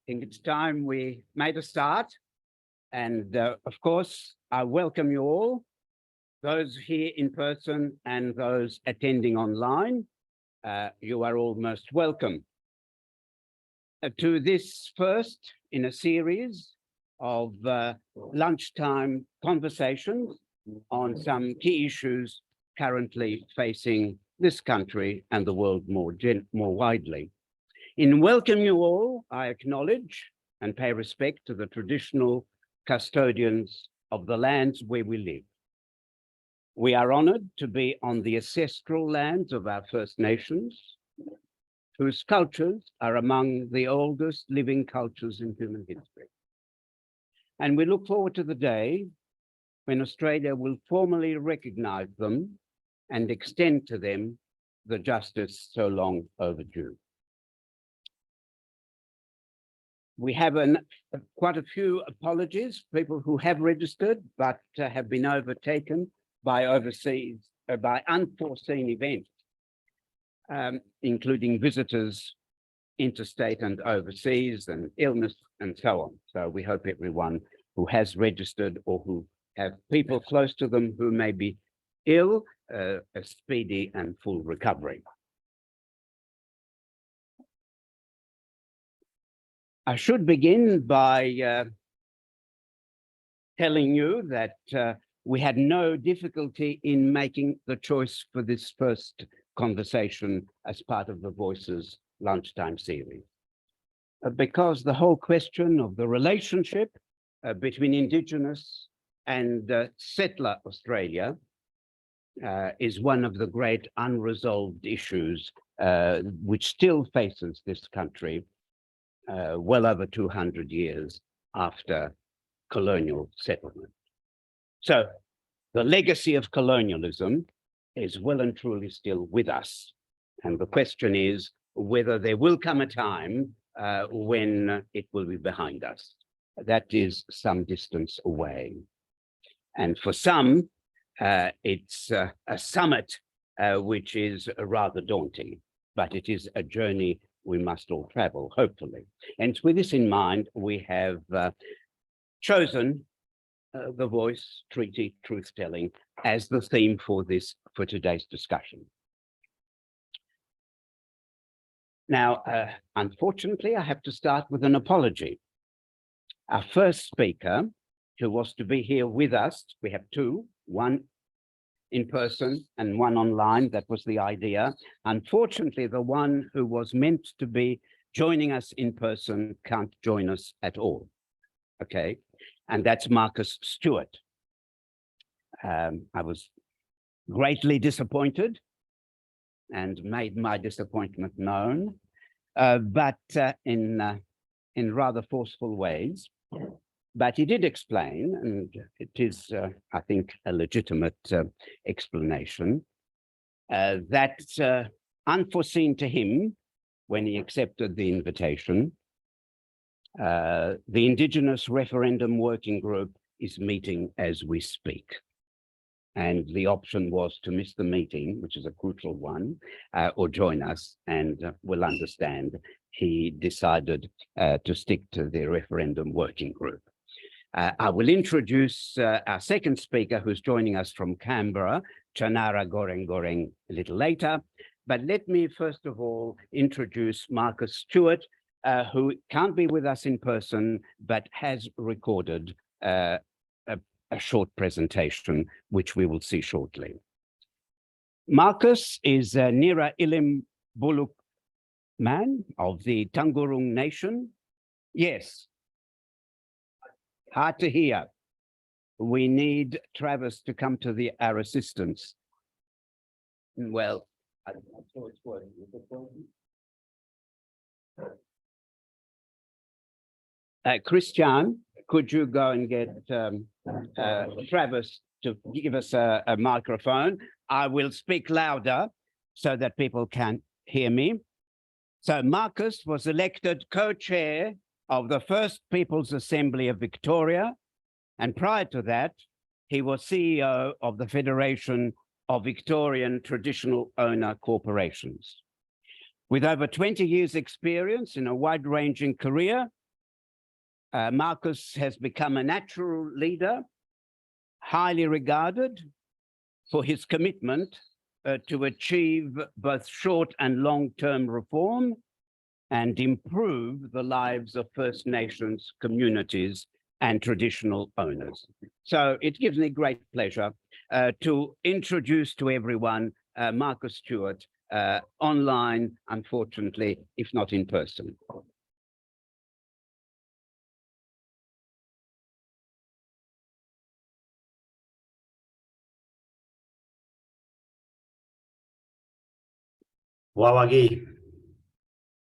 think it's time we made a start. And of course, I welcome you all, those here in person and those attending online. You are all most welcome to this first in a series of lunchtime conversations on some key issues currently facing this country and the world more widely. In welcoming you all, I acknowledge and pay respect to the traditional custodians of the lands where we live. We are honored to be on the ancestral lands of our First Nations, whose cultures are among the oldest living cultures in human history. And we look forward to the day when Australia will formally recognize them and extend to them the justice so long overdue. We have quite a few apologies, people who have registered but have been overtaken by unforeseen events, including visitors interstate and overseas and illness and so on. So we hope everyone who has registered or who have people close to them who may be ill, a speedy and full recovery. I should begin by telling you that we had no difficulty in making the choice for this first conversation as part of the Voices Lunchtime Series, because the whole question of the relationship between Indigenous and settler Australia is one of the great unresolved issues which still faces this country well over 200 years after colonial settlement. So the legacy of colonialism is well and truly still with us. And the question is whether there will come a time when it will be behind us. That is some distance away. And for some, it's a summit which is rather daunting, but it is a journey we must all travel, hopefully. And with this in mind, we have chosen the voice, treaty, truth-telling as the theme for today's discussion. Now, unfortunately, I have to start with an apology. Our first speaker, who was to be here with us, we have two, one in person and one online. That was the idea. Unfortunately, the one who was meant to be joining us in person can't join us at all. Okay, and that's Marcus Stewart. I was greatly disappointed and made my disappointment known, but in rather forceful ways. But he did explain, and it is, I think, a legitimate explanation, that unforeseen to him, when he accepted the invitation, the Indigenous Referendum Working Group is meeting as we speak. And the option was to miss the meeting, which is a crucial one, or join us, and we'll understand he decided to stick to the Referendum Working Group. I will introduce our second speaker, who's joining us from Canberra, Tjanara Goreng Goreng, a little later. But let me first of all introduce Marcus Stewart, who can't be with us in person, but has recorded a short presentation, which we will see shortly. Marcus is a Nira Ilim Buluk man of the Tangurung Nation. Yes. Hard to hear. We need Travis to come to our assistance. Well, I'm not sure it's working. Christian, could you go and get Travis to give us a microphone? I will speak louder so that people can hear me. So Marcus was elected co-chair of the First People's Assembly of Victoria, and prior to that, he was CEO of the Federation of Victorian Traditional Owner Corporations. With over 20 years' experience in a wide-ranging career, Marcus has become a natural leader, highly regarded for his commitment to achieve both short and long-term reform and improve the lives of First Nations communities and traditional owners. So it gives me great pleasure to introduce to everyone Marcus Stewart, online, unfortunately, if not in person. Wawagi.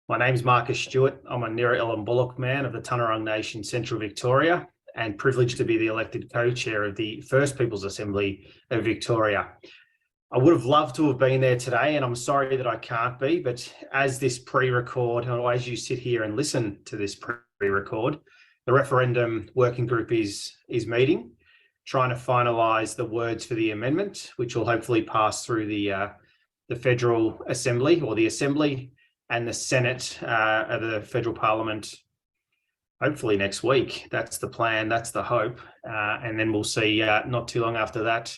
My name's Marcus Stewart. I'm a Nira Ellen Bullock man of the Tjanara Nation, Central Victoria, and privileged to be the elected co-chair of the First Peoples Assembly of Victoria. I would have loved to have been there today, and I'm sorry that I can't be, but as this pre-record, or as you sit here and listen to this pre-record, the referendum working group is meeting, trying to finalise the words for the amendment, which will hopefully pass through the Federal Assembly, or the Assembly and the Senate of the Federal Parliament, hopefully next week. That's the plan, that's the hope. And then we'll see not too long after that,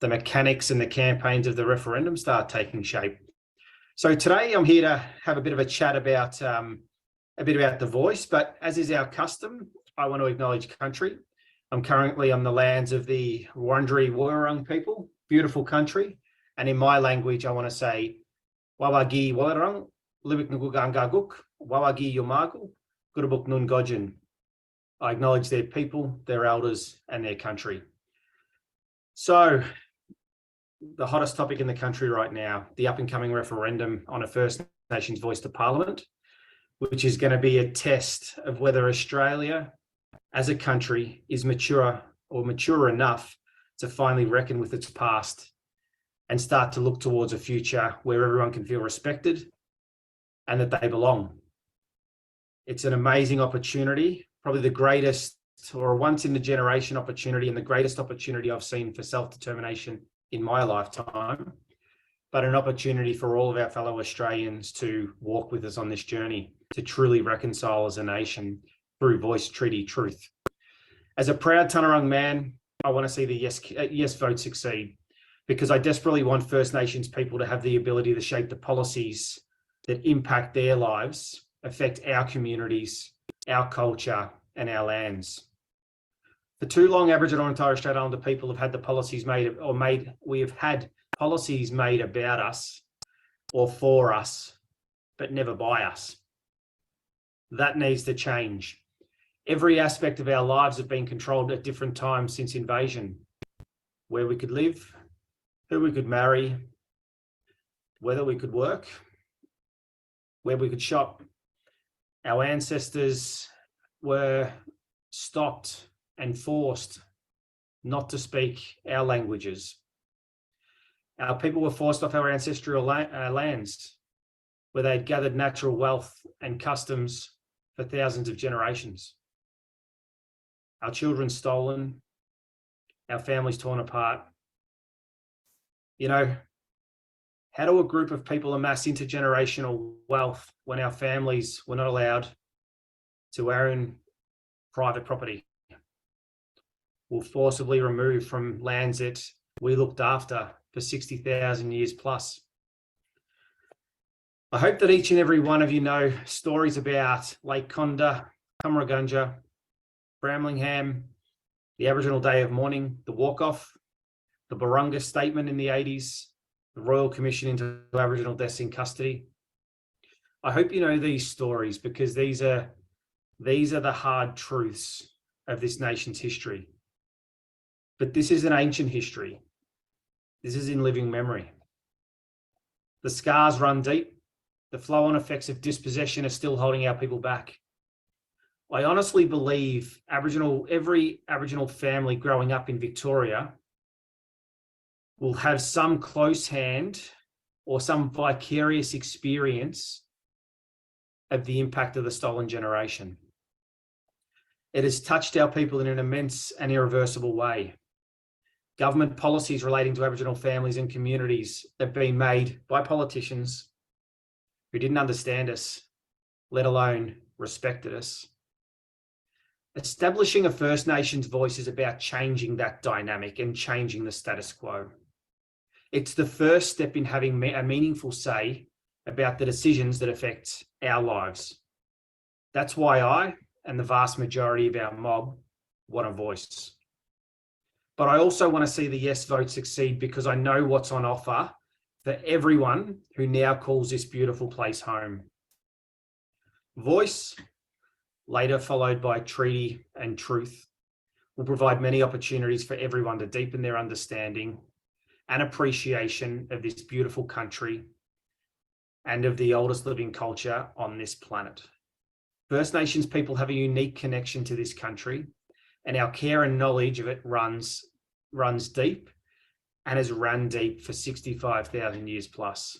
the mechanics and the campaigns of the referendum start taking shape. So today I'm here to have a bit of a chat about the voice, but as is our custom, I want to acknowledge country. I'm currently on the lands of the Wurundjeri Wurrung people, beautiful country. And in my language, I want to say, Wawagi Walarang, Libik Ngugangaguk, Wawagi Yomagu, Gurubuk Nun Gojin. I acknowledge their people, their elders, and their country. So, the hottest topic in the country right now, the up and coming referendum on a First Nations voice to Parliament, which is going to be a test of whether Australia as a country is mature enough to finally reckon with its past and start to look towards a future where everyone can feel respected and that they belong. It's an amazing opportunity, probably the greatest or once in a generation opportunity and the greatest opportunity I've seen for self-determination in my lifetime, but an opportunity for all of our fellow Australians to walk with us on this journey, to truly reconcile as a nation through voice, treaty, truth. As a proud Tjanarang man, I want to see the yes vote succeed, because I desperately want First Nations people to have the ability to shape the policies that impact their lives, affect our communities, our culture, and our lands. For too long, Aboriginal and Torres Strait Islander people have had the policies we have had policies made about us or for us, but never by us. That needs to change. Every aspect of our lives have been controlled at different times since invasion. Where we could live, who we could marry, whether we could work, where we could shop. Our ancestors were stopped and forced not to speak our languages. Our people were forced off our ancestral lands, where they had gathered natural wealth and customs for thousands of generations. Our children stolen, our families torn apart. You know, how do a group of people amass intergenerational wealth when our families were not allowed to own private property? We're forcibly removed from lands that we looked after for 60,000 years plus. I hope that each and every one of you know stories about Lake Conda, Cumragunja, Bramlingham, the Aboriginal Day of Mourning, the walk-off, the Barunga Statement in the 80s, the Royal Commission into Aboriginal Deaths in Custody. I hope you know these stories, because these are the hard truths of this nation's history. But this is an ancient history. This is in living memory. The scars run deep. The flow-on effects of dispossession are still holding our people back. I honestly believe every Aboriginal family growing up in Victoria will have some close hand or some vicarious experience of the impact of the stolen generation. It has touched our people in an immense and irreversible way. Government policies relating to Aboriginal families and communities have been made by politicians who didn't understand us, let alone respected us. Establishing a First Nations voice is about changing that dynamic and changing the status quo. It's the first step in having a meaningful say about the decisions that affect our lives. That's why I and the vast majority of our mob want a voice. But I also want to see the yes vote succeed because I know what's on offer for everyone who now calls this beautiful place home. Voice, later followed by treaty and truth, will provide many opportunities for everyone to deepen their understanding and appreciation of this beautiful country and of the oldest living culture on this planet. First Nations people have a unique connection to this country, and our care and knowledge of it runs deep and has run deep for 65,000 years plus.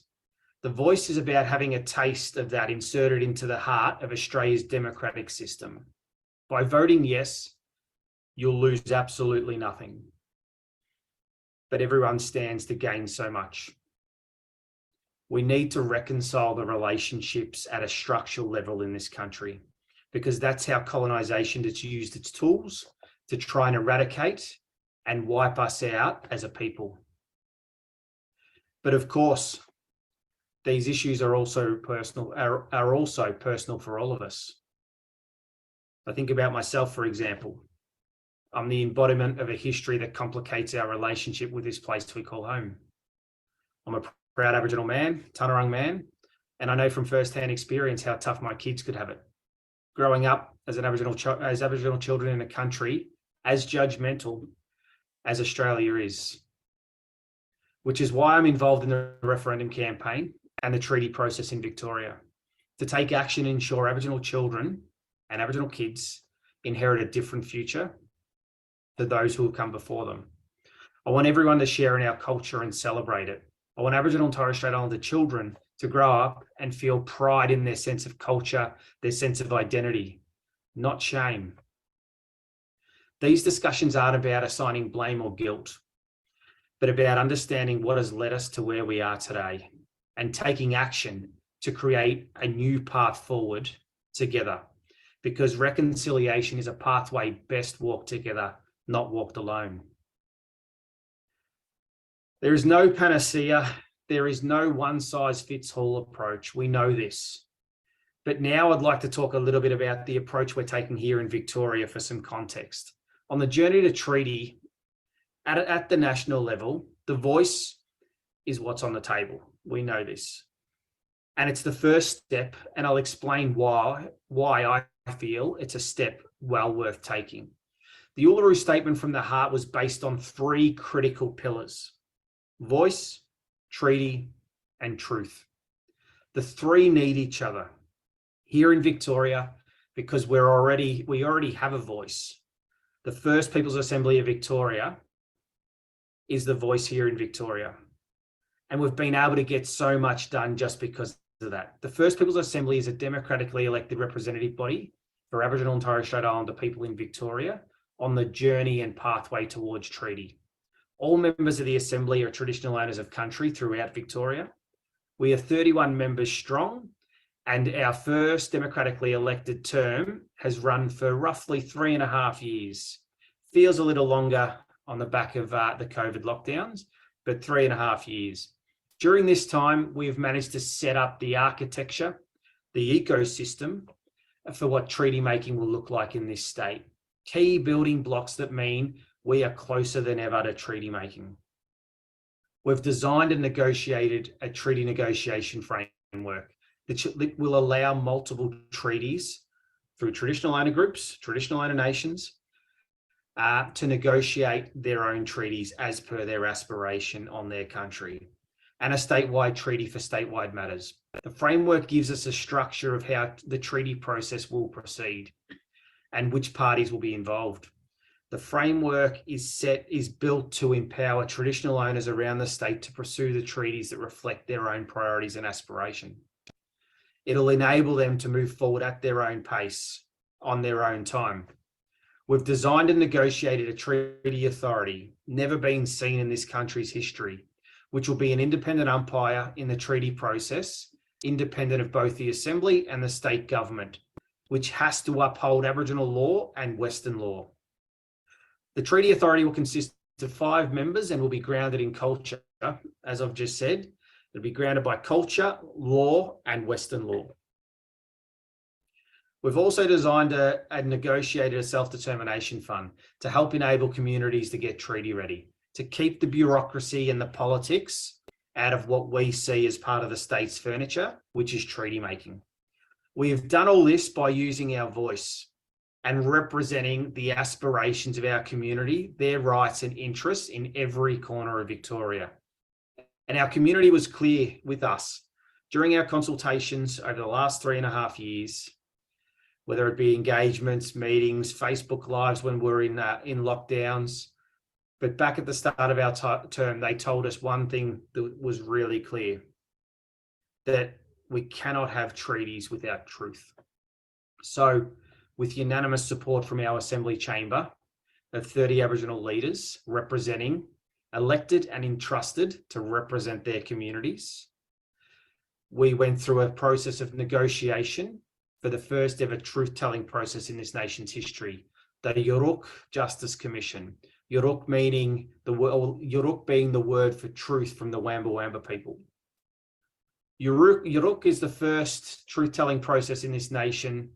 The voice is about having a taste of that inserted into the heart of Australia's democratic system. By voting yes, you'll lose absolutely nothing. But everyone stands to gain so much. We need to reconcile the relationships at a structural level in this country, because that's how colonisation has used its tools to try and eradicate and wipe us out as a people. But of course, these issues are also personal for all of us. I think about myself, for example. I'm the embodiment of a history that complicates our relationship with this place we call home. I'm a proud Aboriginal man, Tjanara man, and I know from first-hand experience how tough my kids could have it. Growing up as Aboriginal children in a country as judgmental as Australia is, which is why I'm involved in the referendum campaign and the treaty process in Victoria, to take action and ensure Aboriginal children and Aboriginal kids inherit a different future to those who have come before them. I want everyone to share in our culture and celebrate it. I want Aboriginal and Torres Strait Islander children to grow up and feel pride in their sense of culture, their sense of identity, not shame. These discussions aren't about assigning blame or guilt, but about understanding what has led us to where we are today and taking action to create a new path forward together, because reconciliation is a pathway best walked together, not walked alone. There is no panacea. There is no one-size-fits-all approach. We know this. But now I'd like to talk a little bit about the approach we're taking here in Victoria for some context. On the journey to treaty, at the national level, the voice is what's on the table. We know this. And it's the first step, and I'll explain why I feel it's a step well worth taking. The Uluru Statement from the Heart was based on 3 critical pillars: voice, treaty, and truth. The 3 need each other. Here in Victoria, because we already have a voice. The First Peoples Assembly of Victoria is the voice here in Victoria. And we've been able to get so much done just because of that. The First Peoples Assembly is a democratically elected representative body for Aboriginal and Torres Strait Islander people in Victoria on the journey and pathway towards treaty. All members of the Assembly are traditional owners of country throughout Victoria. We are 31 members strong, and our first democratically elected term has run for roughly 3.5 years. Feels a little longer on the back of the COVID lockdowns, but 3.5 years. During this time, we have managed to set up the architecture, the ecosystem for what treaty making will look like in this state. Key building blocks that mean we are closer than ever to treaty making. We've designed and negotiated a treaty negotiation framework that will allow multiple treaties through traditional owner groups, traditional owner nations, to negotiate their own treaties as per their aspiration on their country, and a statewide treaty for statewide matters. The framework gives us a structure of how the treaty process will proceed and which parties will be involved. The framework is built to empower traditional owners around the state to pursue the treaties that reflect their own priorities and aspiration. It'll enable them to move forward at their own pace, on their own time. We've designed and negotiated a treaty authority never been seen in this country's history, which will be an independent umpire in the treaty process, independent of both the Assembly and the state government, which has to uphold Aboriginal law and Western law. The Treaty Authority will consist of 5 members and will be grounded in culture, as I've just said. It'll be grounded by culture, law, and Western law. We've also designed and negotiated a self-determination fund to help enable communities to get treaty ready, to keep the bureaucracy and the politics out of what we see as part of the state's furniture, which is treaty making. We have done all this by using our voice and representing the aspirations of our community, their rights and interests in every corner of Victoria. And our community was clear with us during our consultations over the last 3.5 years, whether it be engagements, meetings, Facebook Lives when we're in lockdowns. But back at the start of our term, they told us one thing that was really clear, that we cannot have treaties without truth. So with unanimous support from our Assembly chamber of 30 Aboriginal leaders representing, elected and entrusted to represent their communities, we went through a process of negotiation for the first ever truth-telling process in this nation's history, the Yurruk Justice Commission. Yurruk meaning Yurruk being the word for truth from the Wamba Wamba people. Yurruk is the first truth-telling process in this nation.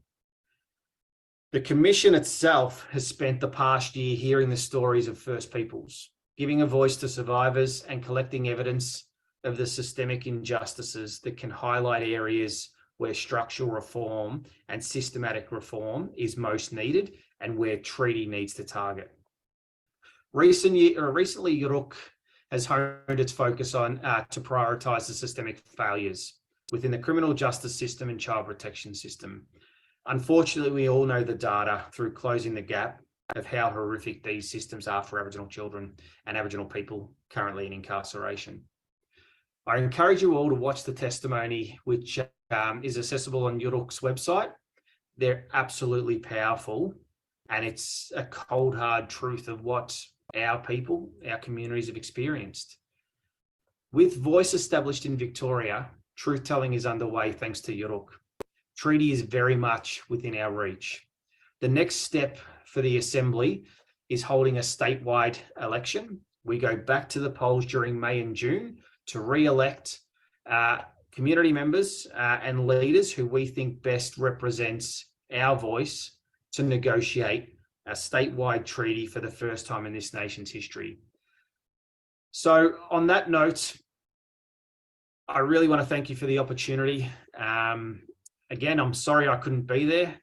The commission itself has spent the past year hearing the stories of First Peoples, giving a voice to survivors and collecting evidence of the systemic injustices that can highlight areas where structural reform and systematic reform is most needed and where treaty needs to target. Recently, Yurruk has honed its focus on to prioritise the systemic failures within the criminal justice system and child protection system. Unfortunately, we all know the data through closing the gap of how horrific these systems are for Aboriginal children and Aboriginal people currently in incarceration. I encourage you all to watch the testimony, which is accessible on Yurruk's website. They're absolutely powerful, and it's a cold, hard truth of what our people, our communities have experienced. With voice established in Victoria, truth-telling is underway thanks to Yurruk. Treaty is very much within our reach. The next step for the Assembly is holding a statewide election. We go back to the polls during May and June to re-elect community members and leaders who we think best represents our voice to negotiate a statewide treaty for the first time in this nation's history. So on that note, I really want to thank you for the opportunity. Again, I'm sorry I couldn't be there.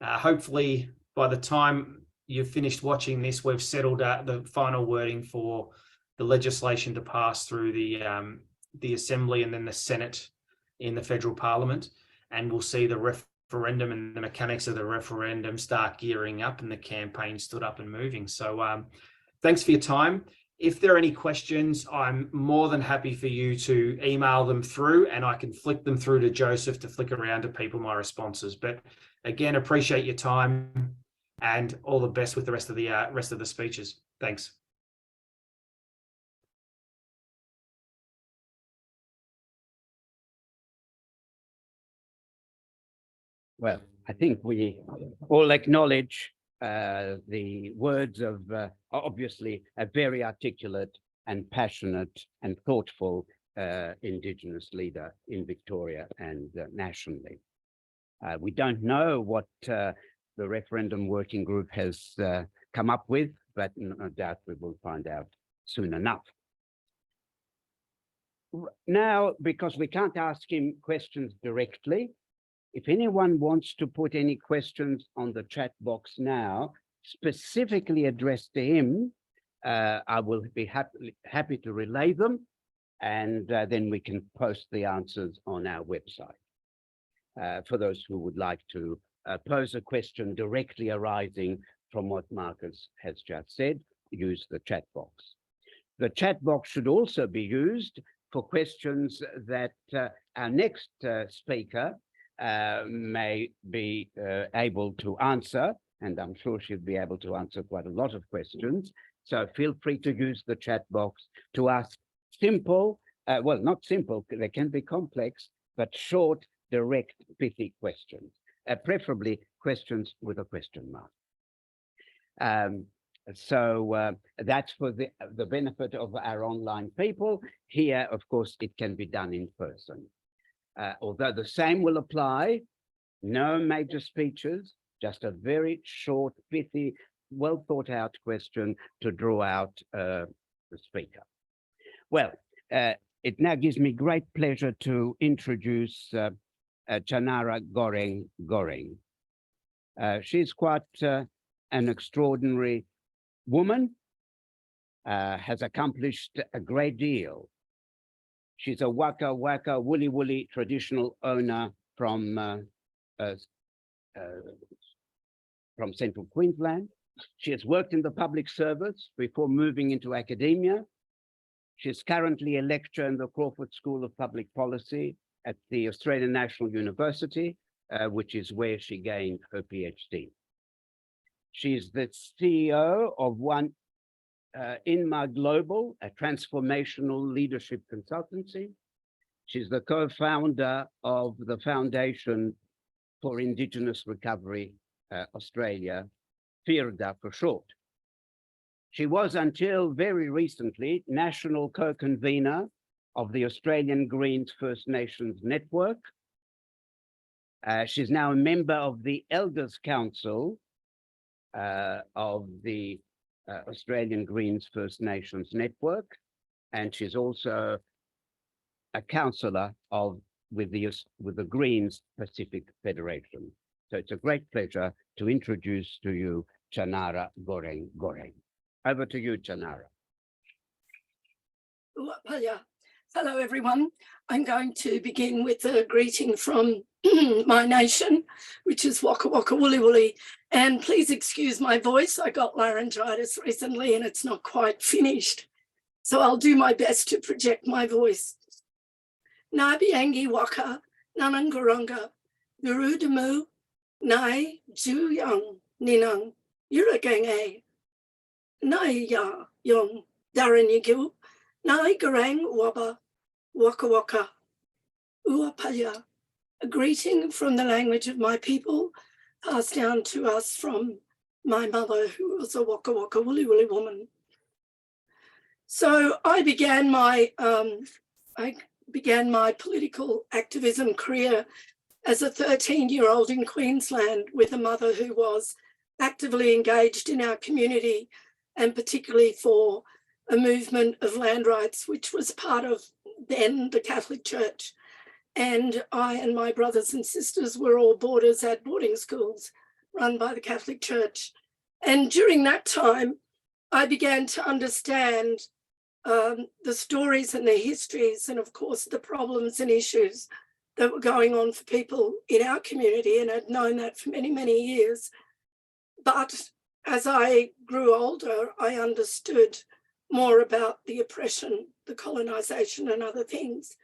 Hopefully by the time you've finished watching this, we've settled the final wording for the legislation to pass through the Assembly and then the Senate in the federal Parliament, and we'll see the referendum and the mechanics of the referendum start gearing up and the campaign stood up and moving. So thanks for your time. If there are any questions, I'm more than happy for you to email them through, and I can flick them through to Joseph to flick around to people my responses. But again, appreciate your time and all the best with the rest of the speeches. Thanks. Well, I think we all acknowledge the words of obviously a very articulate and passionate and thoughtful Indigenous leader in Victoria and nationally. We don't know what the referendum working group has come up with, but no doubt we will find out soon enough. Now, because we can't ask him questions directly, if anyone wants to put any questions on the chat box now, specifically addressed to him, I will be happy to relay them, and then we can post the answers on our website. For those who would like to pose a question directly arising from what Marcus has just said, use the chat box. The chat box should also be used for questions that our next speaker may be able to answer, and I'm sure she'll be able to answer quite a lot of questions. So feel free to use the chat box to ask simple, well, not simple, they can be complex, but short, direct, pithy questions. preferably questions with a question mark. So that's for the benefit of our online people. Here, of course, it can be done in person. Although the same will apply, no major speeches, just a very short, pithy, well thought out question to draw out the speaker. Well, it now gives me great pleasure to introduce Tjanara Goreng Goreng. She's quite an extraordinary woman, has accomplished a great deal. She's a waka waka woolly woolly traditional owner from Central Queensland. She has worked in the public service before moving into academia. She's currently a lecturer in the Crawford School of Public Policy at the Australian National University, which is where she gained her PhD. She's the CEO of Inma Global, a transformational leadership consultancy. She's the co-founder of the Foundation for Indigenous Recovery Australia, FIRDA for short. She was, until very recently, national co-convener of the Australian Greens First Nations Network. She's now a member of the Elders Council of the Australian Greens First Nations Network, and she's also a councillor with the Greens Pacific Federation. So it's a great pleasure to introduce to you Tjanara Goreng Goreng. Over to you, Tjanara. Hello, everyone. I'm going to begin with a greeting from my nation, which is Waka Waka Woolly Woolly. And please excuse my voice. I got laryngitis recently and it's not quite finished. So I'll do my best to project my voice. Nabiangi Waka, Nanangaronga, Gurudamu, Nai, Juyang, Ninang, Yuragange, Nai Ya Yong, Daranigu, Nai Garang Waba, Waka Waka, Uapaya, a greeting from the language of my people, passed down to us from my mother, who was a Waka Waka Woolly Woolly woman. So I began my political activism career as a 13-year-old in Queensland with a mother who was actively engaged in our community, and particularly for a movement of land rights, which was part of then the Catholic Church. And I and my brothers and sisters were all boarders at boarding schools run by the Catholic Church. And during that time, I began to understand the stories and the histories, and of course, the problems and issues that were going on for people in our community, and I'd known that for many, many years. But as I grew older, I understood more about the oppression, the colonisation and other things.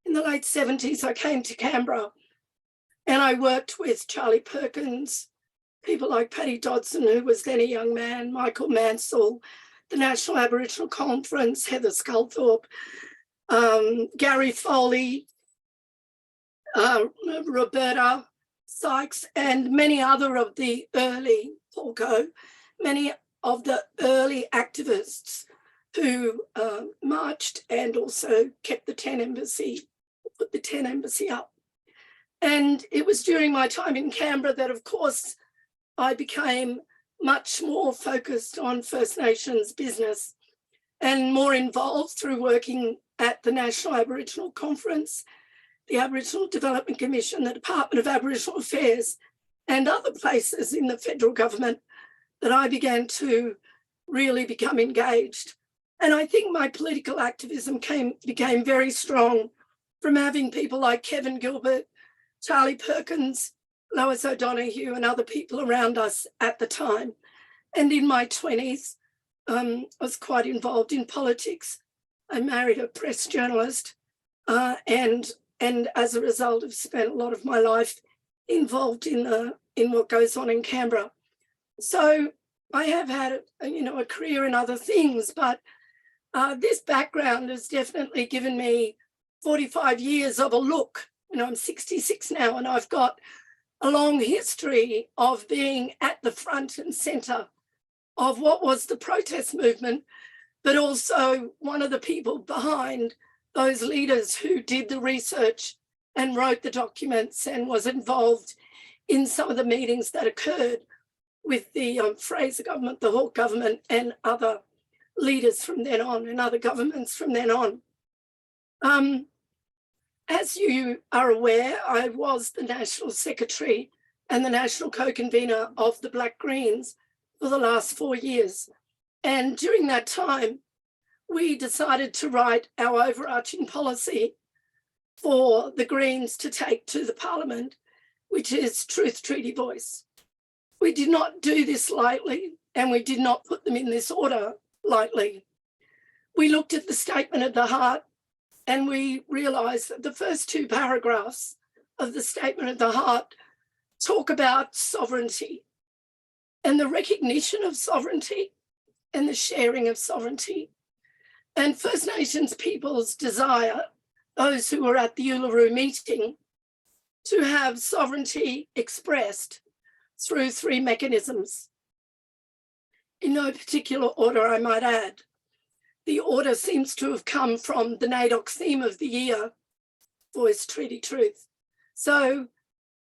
In the late 70s, I came to Canberra and I worked with Charlie Perkins, people like Paddy Dodson, who was then a young man, Michael Mansell, the National Aboriginal Conference, Heather Sculthorpe, Gary Foley, Roberta Sykes, and many other of the early, many of the early activists who marched and also kept the 10 embassy, put the 10 embassy up. And it was during my time in Canberra that, of course, I became much more focused on First Nations business and more involved through working at the National Aboriginal Conference, the Aboriginal Development Commission, the Department of Aboriginal Affairs, and other places in the federal government, that I began to really become engaged. And I think my political activism became very strong from having people like Kevin Gilbert, Charlie Perkins, Lois O'Donoghue, and other people around us at the time. And in my 20s, I was quite involved in politics. I married a press journalist, and as a result, have spent a lot of my life involved in what goes on in Canberra. So I have had a career in other things, but this background has definitely given me 45 years of a look. I'm 66 now, and I've got a long history of being at the front and centre of what was the protest movement, but also one of the people behind those leaders who did the research and wrote the documents and was involved in some of the meetings that occurred with the Fraser government, the Hawke government, and other leaders from then on, and other governments from then on. As you are aware, I was the National Secretary and the National Co-Convener of the Black Greens for the last 4 years. And during that time, we decided to write our overarching policy for the Greens to take to the Parliament, which is Truth Treaty Voice. We did not do this lightly, and we did not put them in this order lightly. We looked at the Statement of the Heart, and we realised that the first 2 paragraphs of the Statement of the Heart talk about sovereignty and the recognition of sovereignty and the sharing of sovereignty. And First Nations peoples desire, those who were at the Uluru meeting, to have sovereignty expressed through 3 mechanisms. In no particular order, I might add. The order seems to have come from the NAIDOC theme of the year, Voice, Treaty, Truth. So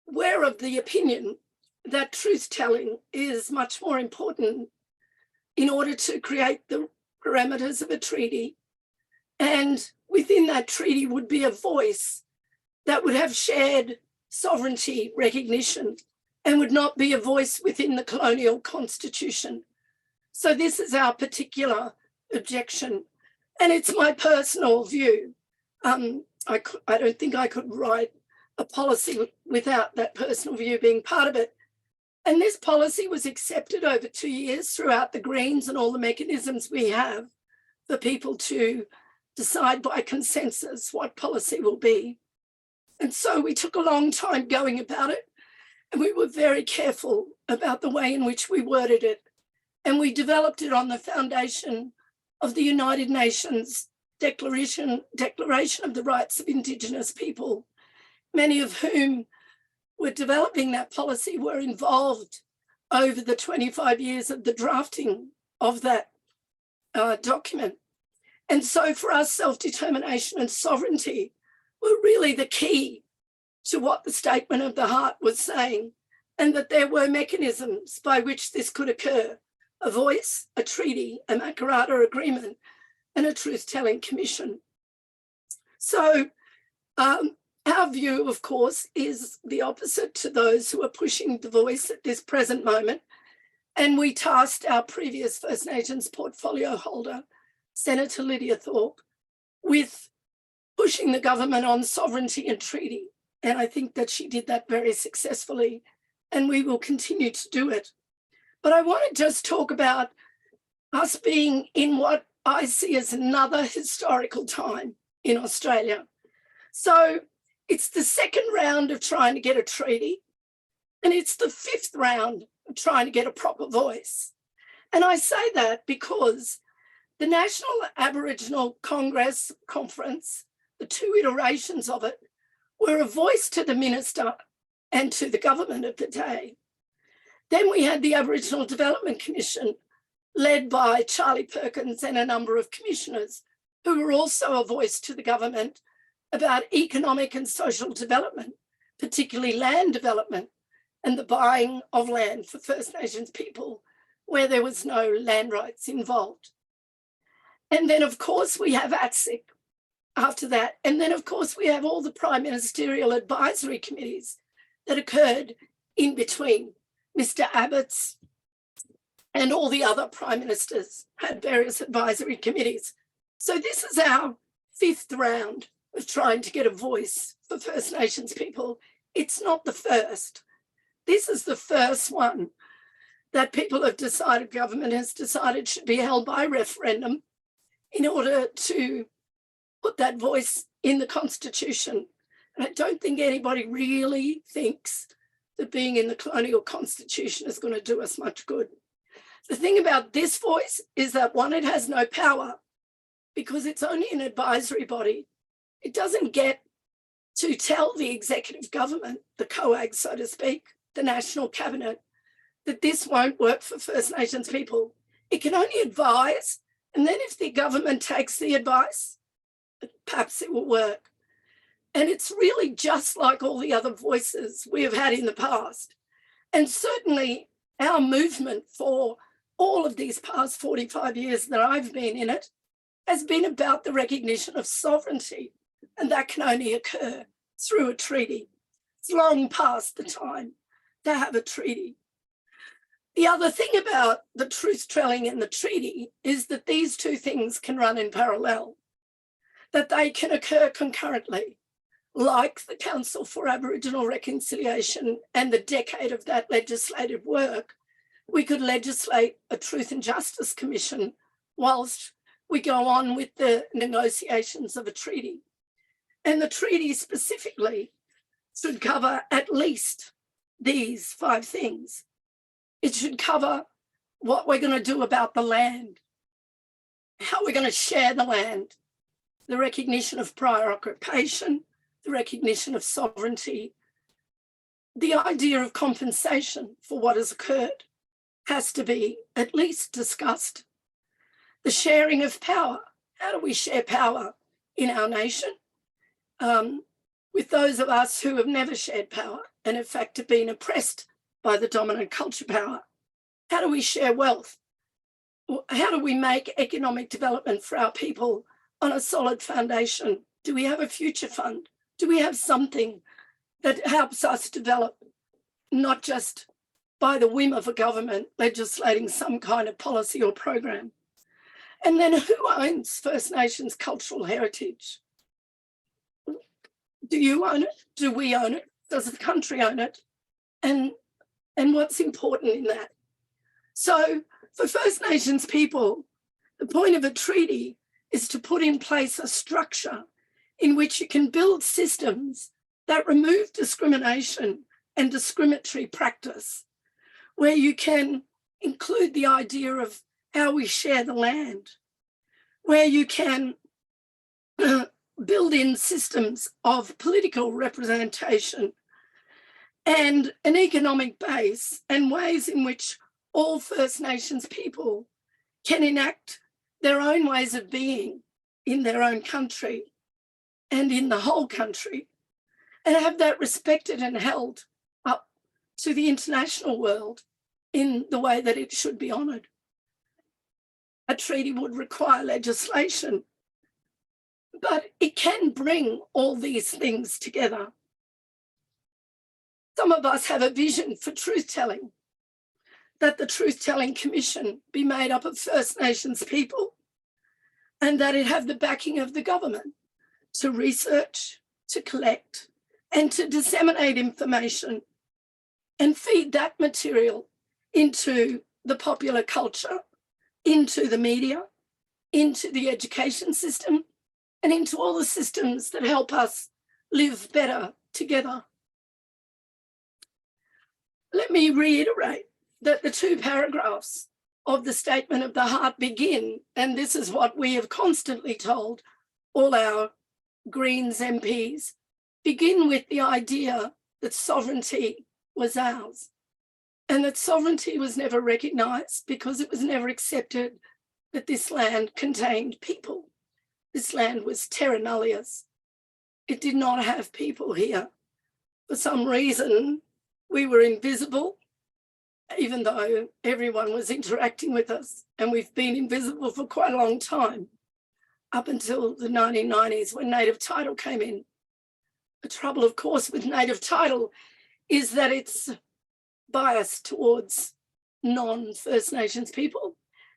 we're of the opinion that truth-telling is much more important in order to create the parameters of a treaty. And within that treaty would be a voice that would have shared sovereignty recognition and would not be a voice within the colonial constitution. So this is our particular objection. And it's my personal view. I don't think I could write a policy without that personal view being part of it. And this policy was accepted over 2 years throughout the Greens and all the mechanisms we have for people to decide by consensus what policy will be. And so we took a long time going about it, and we were very careful about the way in which we worded it. And we developed it on the foundation of the United Nations Declaration of the Rights of Indigenous People, many of whom were developing that policy were involved over the 25 years of the drafting of that document. And so for us, self-determination and sovereignty were really the key to what the Statement of the Heart was saying, and that there were mechanisms by which this could occur: a voice, a treaty, a Makarrata agreement, and a truth-telling commission. So our view, of course, is the opposite to those who are pushing the voice at this present moment. And we tasked our previous First Nations portfolio holder, Senator Lydia Thorpe, with pushing the government on sovereignty and treaty. And I think that she did that very successfully, and we will continue to do it. But I want to just talk about us being in what I see as another historical time in Australia. So it's the second round of trying to get a treaty, and it's the 5th round of trying to get a proper voice. And I say that because the National Aboriginal Congress Conference, the 2 iterations of it, were a voice to the minister and to the government of the day. Then we had the Aboriginal Development Commission, led by Charlie Perkins and a number of commissioners, who were also a voice to the government about economic and social development, particularly land development and the buying of land for First Nations people where there was no land rights involved. And then, of course, we have ATSIC after that. And then, of course, we have all the prime ministerial advisory committees that occurred in between. Mr. Abbott's and all the other prime ministers had various advisory committees. So this is our 5th round of trying to get a voice for First Nations people. It's not the first. This is the first one that people have decided, government has decided, should be held by referendum in order to put that voice in the Constitution. And I don't think anybody really thinks that being in the colonial constitution is going to do us much good. The thing about this voice is that, one, it has no power because it's only an advisory body. It doesn't get to tell the executive government, the COAG, so to speak, the National Cabinet, that this won't work for First Nations people. It can only advise, and then if the government takes the advice, perhaps it will work. And it's really just like all the other voices we have had in the past. And certainly our movement for all of these past 45 years that I've been in it has been about the recognition of sovereignty, and that can only occur through a treaty. It's long past the time to have a treaty. The other thing about the truth-telling and the treaty is that these two things can run in parallel, that they can occur concurrently, like the Council for Aboriginal Reconciliation and the decade of that legislative work. We could legislate a Truth and Justice Commission whilst we go on with the negotiations of a treaty. And the treaty specifically should cover at least these 5 things. It should cover what we're going to do about the land, how we're going to share the land, the recognition of prior occupation, the recognition of sovereignty. The idea of compensation for what has occurred has to be at least discussed. The sharing of power. How do we share power in our nation? With those of us who have never shared power and in fact have been oppressed by the dominant culture power. How do we share wealth? How do we make economic development for our people on a solid foundation? Do we have a future fund? Do we have something that helps us develop, not just by the whim of a government legislating some kind of policy or program? And then who owns First Nations cultural heritage? Do you own it? Do we own it? Does the country own it? And what's important in that? So for First Nations people, the point of a treaty is to put in place a structure in which you can build systems that remove discrimination and discriminatory practice, where you can include the idea of how we share the land, where you can build in systems of political representation and an economic base and ways in which all First Nations people can enact their own ways of being in their own country and in the whole country, and have that respected and held up to the international world in the way that it should be honoured. A treaty would require legislation, but it can bring all these things together. Some of us have a vision for truth-telling, that the Truth-Telling Commission be made up of First Nations people and that it have the backing of the government to research, to collect, and to disseminate information and feed that material into the popular culture, into the media, into the education system, and into all the systems that help us live better together. Let me reiterate that the 2 paragraphs of the Statement of the Heart begin, and this is what we have constantly told all our Greens MPs, begin with the idea that sovereignty was ours and that sovereignty was never recognised because it was never accepted that this land contained people. This land was terra nullius. It did not have people here. For some reason, we were invisible, even though everyone was interacting with us, and we've been invisible for quite a long time, up until the 1990s when native title came in. The trouble, of course, with native title is that it's biased towards non-First Nations people,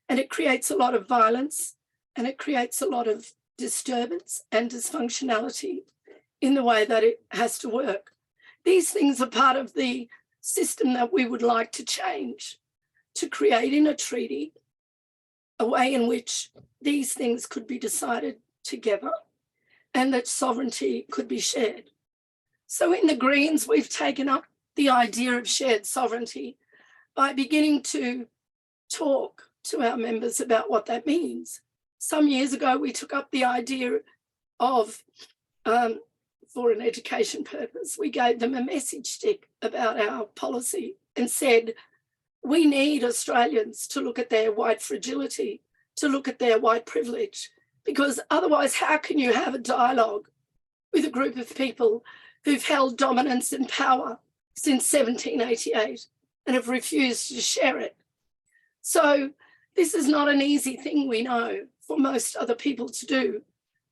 and it creates a lot of violence and it creates a lot of disturbance and dysfunctionality in the way that it has to work. These things are part of the system that we would like to change, to create in a treaty a way in which these things could be decided together and that sovereignty could be shared. So in the Greens, we've taken up the idea of shared sovereignty by beginning to talk to our members about what that means. Some years ago, we took up the idea of for an education purpose. We gave them a message stick about our policy and said, we need Australians to look at their white fragility, to look at their white privilege, because otherwise how can you have a dialogue with a group of people who've held dominance and power since 1788 and have refused to share it? So this is not an easy thing, we know, for most other people to do.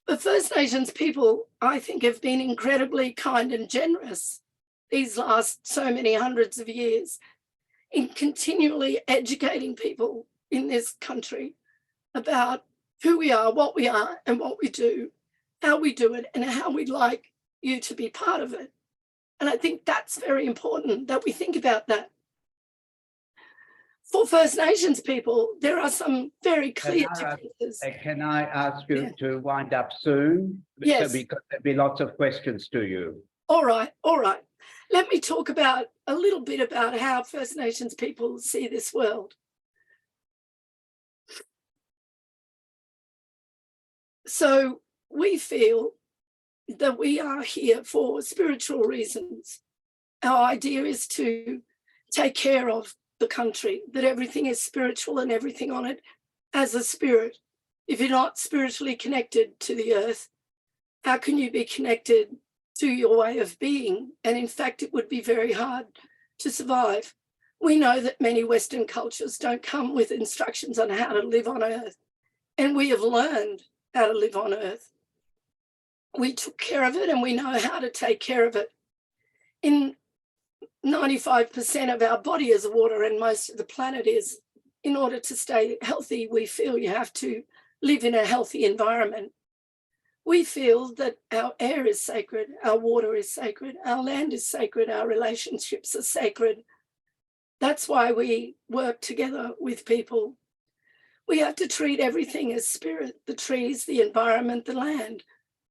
But First Nations people, I think, have been incredibly kind and generous these last so many hundreds of years in continually educating people in this country about who we are, and what we do, how we do it, and how we'd like you to be part of it. And I think that's very important that we think about that. For First Nations people, there are some very clear differences. Can I ask you to wind up soon? Yes. Because there'll be lots of questions to you. All right. Let me talk about a little bit about how First Nations people see this world. So we feel that we are here for spiritual reasons. Our idea is to take care of the country, that everything is spiritual and everything on it has a spirit. If you're not spiritually connected to the earth, how can you be connected to your way of being? And in fact, it would be very hard to survive. We know that many Western cultures don't come with instructions on how to live on earth, and we have learned how to live on earth. We took care of it and we know how to take care of it. In 95% of our body is water and most of the planet is. In order to stay healthy, we feel you have to live in a healthy environment. We feel that our air is sacred, our water is sacred, our land is sacred, our relationships are sacred. That's why we work together with people. We have to treat everything as spirit, the trees, the environment, the land.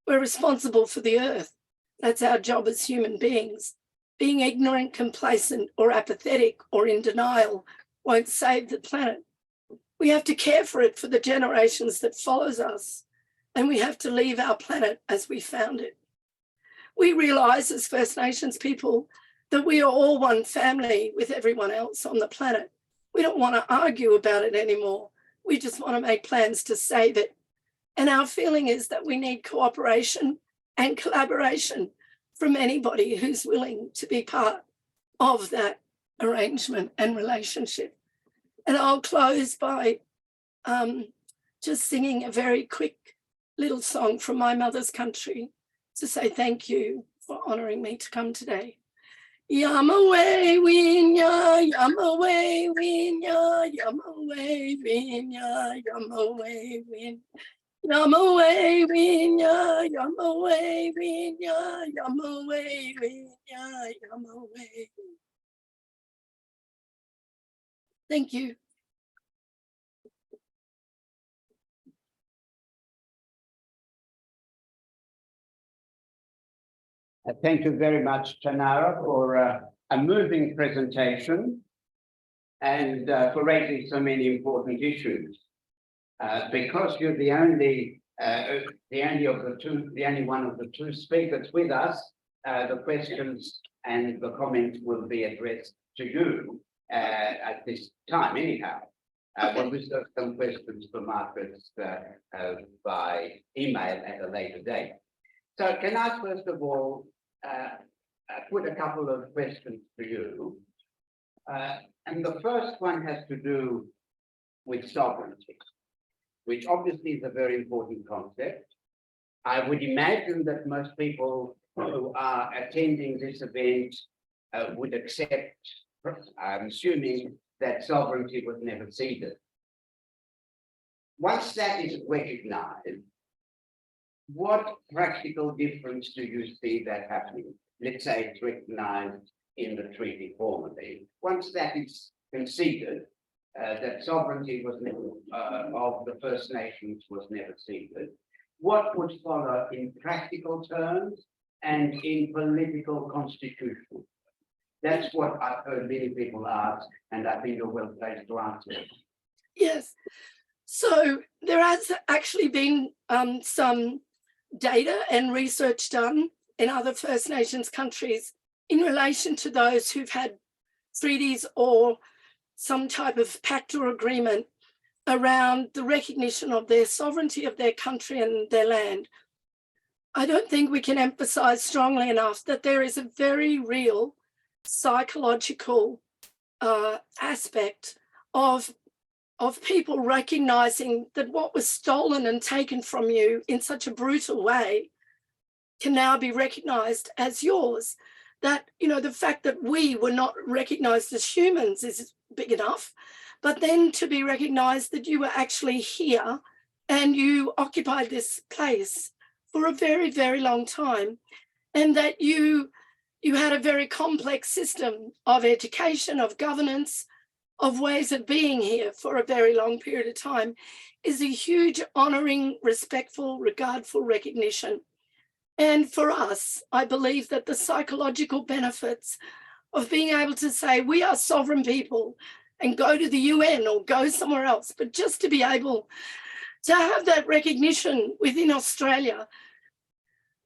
We're responsible for the earth. That's our job as human beings. Being ignorant, complacent, or apathetic, or in denial won't save the planet. We have to care for it for the generations that follows us, and we have to leave our planet as we found it. We realise as First Nations people that we are all one family with everyone else on the planet. We don't want to argue about it anymore. We just want to make plans to save it. And our feeling is that we need cooperation and collaboration from anybody who's willing to be part of that arrangement and relationship. And I'll close by just singing a very quick little song from my mother's country to say thank you for honouring me to come today. Yamaway winya, yamaway winya, yamaway winya, yamaway winya. Yamaway winya, yamaway winya, yamaway winya, yamaway. Thank you. Thank you very much, Tjanara, for a moving presentation and for raising so many important issues. Because you're the only one of the two speakers with us, the questions and the comments will be addressed to you at this time, anyhow. We'll reserve some questions for Marcus by email at a later date. So can I first of all put a couple of questions to you? And the first one has to do with sovereignty, which obviously is a very important concept. I would imagine that most people who are attending this event would accept, I'm assuming, that sovereignty was never ceded. Once that is recognized, what practical difference do you see that happening? Let's say it's recognized in the treaty formally. Once that is conceded, that sovereignty was never, of the First Nations was never ceded, what would follow in practical terms and in political constitution? That's what I've heard many people ask, and I think you're well placed to answer it. Yes. So there has actually been some data and research done in other First Nations countries in relation to those who've had treaties or some type of pact or agreement around the recognition of their sovereignty of their country and their land. I don't think we can emphasize strongly enough that there is a very real psychological aspect of people recognizing that what was stolen and taken from you in such a brutal way can now be recognized as yours. That, you know, the fact that we were not recognized as humans is big enough, but then to be recognized that you were actually here and you occupied this place for a very, very long time, and that you had a very complex system of education, of governance, of ways of being here for a very long period of time, is a huge honouring, respectful, regardful recognition. And for us, I believe that the psychological benefits of being able to say we are sovereign people and go to the UN or go somewhere else, but just to be able to have that recognition within Australia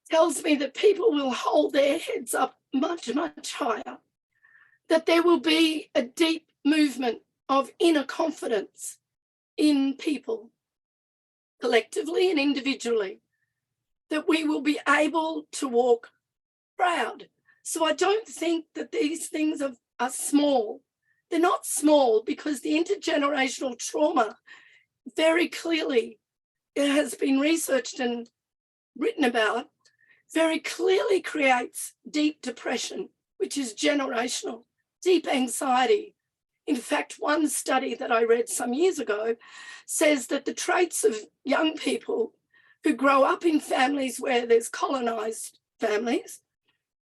tells me that people will hold their heads up much, much higher, that there will be a deep movement of inner confidence in people, collectively and individually, that we will be able to walk proud. So I don't think that these things are small. They're not small because the intergenerational trauma very clearly, it has been researched and written about, very clearly creates deep depression, which is generational, deep anxiety. In fact, one study that I read some years ago says that the traits of young people who grow up in families where there's colonized families,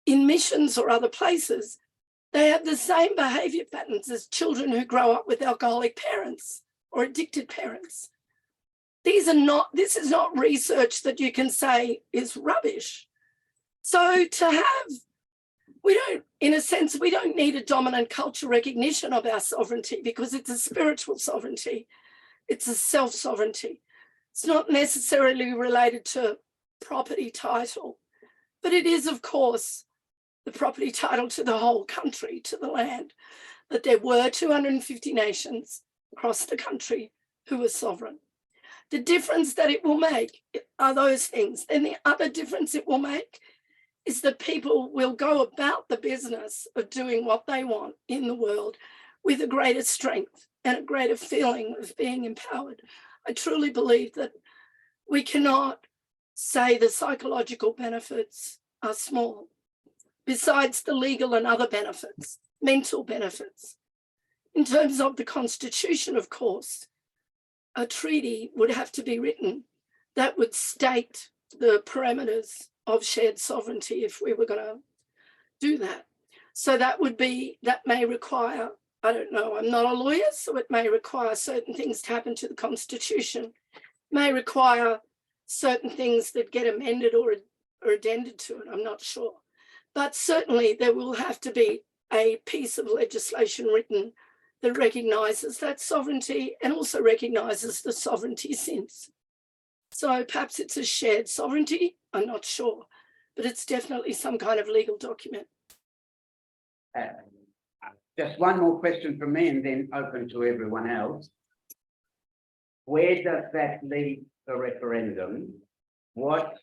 in missions or other places, they have the same behavior patterns as children who grow up with alcoholic parents or addicted parents. This is not research that you can say is rubbish. So to have, in a sense, we don't need a dominant cultural recognition of our sovereignty because it's a spiritual sovereignty. It's a self-sovereignty. It's not necessarily related to property title, but it is, of course, the property title to the whole country, to the land, that there were 250 nations across the country who were sovereign. The difference that it will make are those things. And the other difference it will make is that people will go about the business of doing what they want in the world with a greater strength and a greater feeling of being empowered. I truly believe that we cannot say the psychological benefits are small, besides the legal and other benefits, mental benefits. In terms of the Constitution, of course, a treaty would have to be written that would state the parameters of shared sovereignty if we were going to do that. So that may require, I don't know, I'm not a lawyer, so it may require certain things to happen to the Constitution, may require certain things that get amended or addended to it, I'm not sure. But certainly there will have to be a piece of legislation written that recognises that sovereignty and also recognises the sovereignty since. So perhaps it's a shared sovereignty, I'm not sure, but it's definitely some kind of legal document. Just one more question from me and then open to everyone else. Where does that leave the referendum? What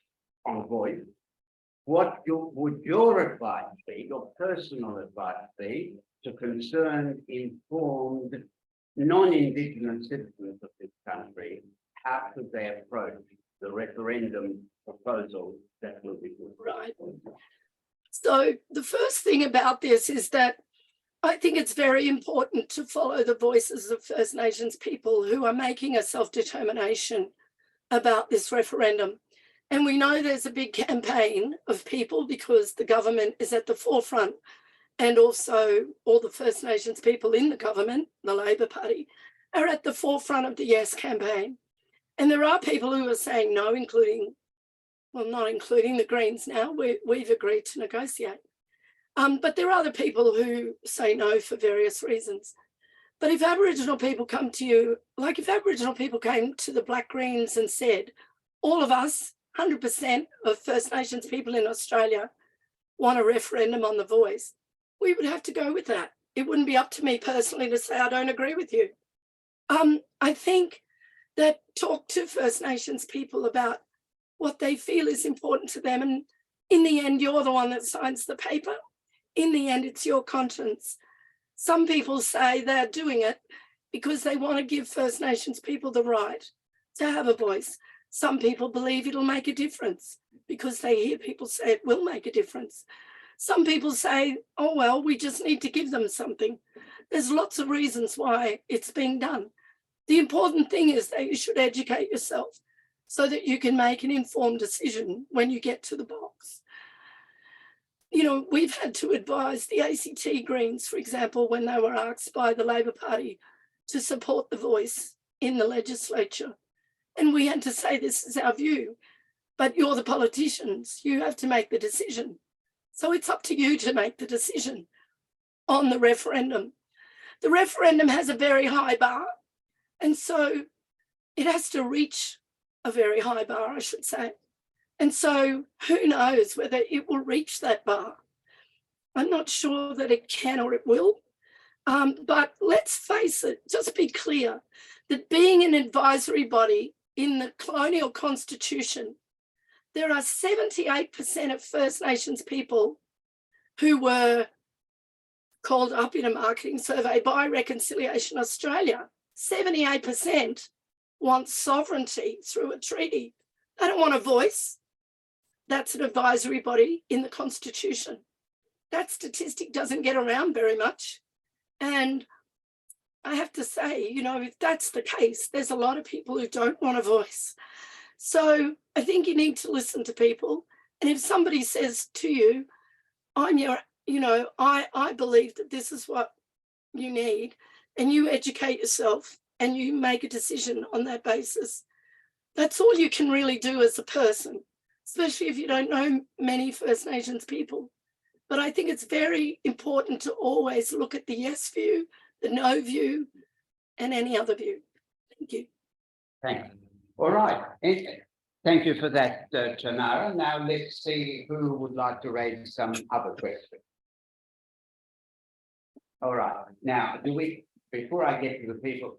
on voice? What would your advice be, your personal advice be, to concerned, informed, non-Indigenous citizens of this country? How could they approach the referendum proposal that will be put? Right. So the first thing about this is that I think it's very important to follow the voices of First Nations people who are making a self-determination about this referendum. And we know there's a big campaign of people because the government is at the forefront, and also all the First Nations people in the government, the Labor Party, are at the forefront of the Yes campaign. And there are people who are saying no, including, well, not including the Greens now, we've agreed to negotiate. But there are other people who say no for various reasons. But if Aboriginal people come to you, like if Aboriginal people came to the Black Greens and said, all of us 100% of First Nations people in Australia want a referendum on the voice, we would have to go with that. It wouldn't be up to me personally to say I don't agree with you. I think that talk to First Nations people about what they feel is important to them, and in the end, you're the one that signs the paper. In the end, it's your conscience. Some people say they're doing it because they want to give First Nations people the right to have a voice. Some people believe it'll make a difference because they hear people say it will make a difference. Some people say, oh, well, we just need to give them something. There's lots of reasons why it's being done. The important thing is that you should educate yourself so that you can make an informed decision when you get to the box. You know, we've had to advise the ACT Greens, for example, when they were asked by the Labor Party to support the voice in the legislature. And we had to say, this is our view, but you're the politicians, you have to make the decision. So it's up to you to make the decision on the referendum. The referendum has a very high bar, and so it has to reach a very high bar, I should say. And so who knows whether it will reach that bar. I'm not sure that it can or it will, but let's face it, just be clear that being an advisory body in the colonial constitution, there are 78% of First Nations people who were called up in a marketing survey by Reconciliation Australia. 78% want sovereignty through a treaty. They don't want a voice. That's an advisory body in the constitution. That statistic doesn't get around very much. And I have to say, you know, if that's the case, there's a lot of people who don't want a voice. So I think you need to listen to people. And if somebody says to you, I'm your, you know, I believe that this is what you need, and you educate yourself and you make a decision on that basis, that's all you can really do as a person, especially if you don't know many First Nations people. But I think it's very important to always look at the yes view, the no view, and any other view. Thank you. Thank you. All right. Thank you for that, Tjanara. Now let's see who would like to raise some other questions. All right. Now, before I get to the people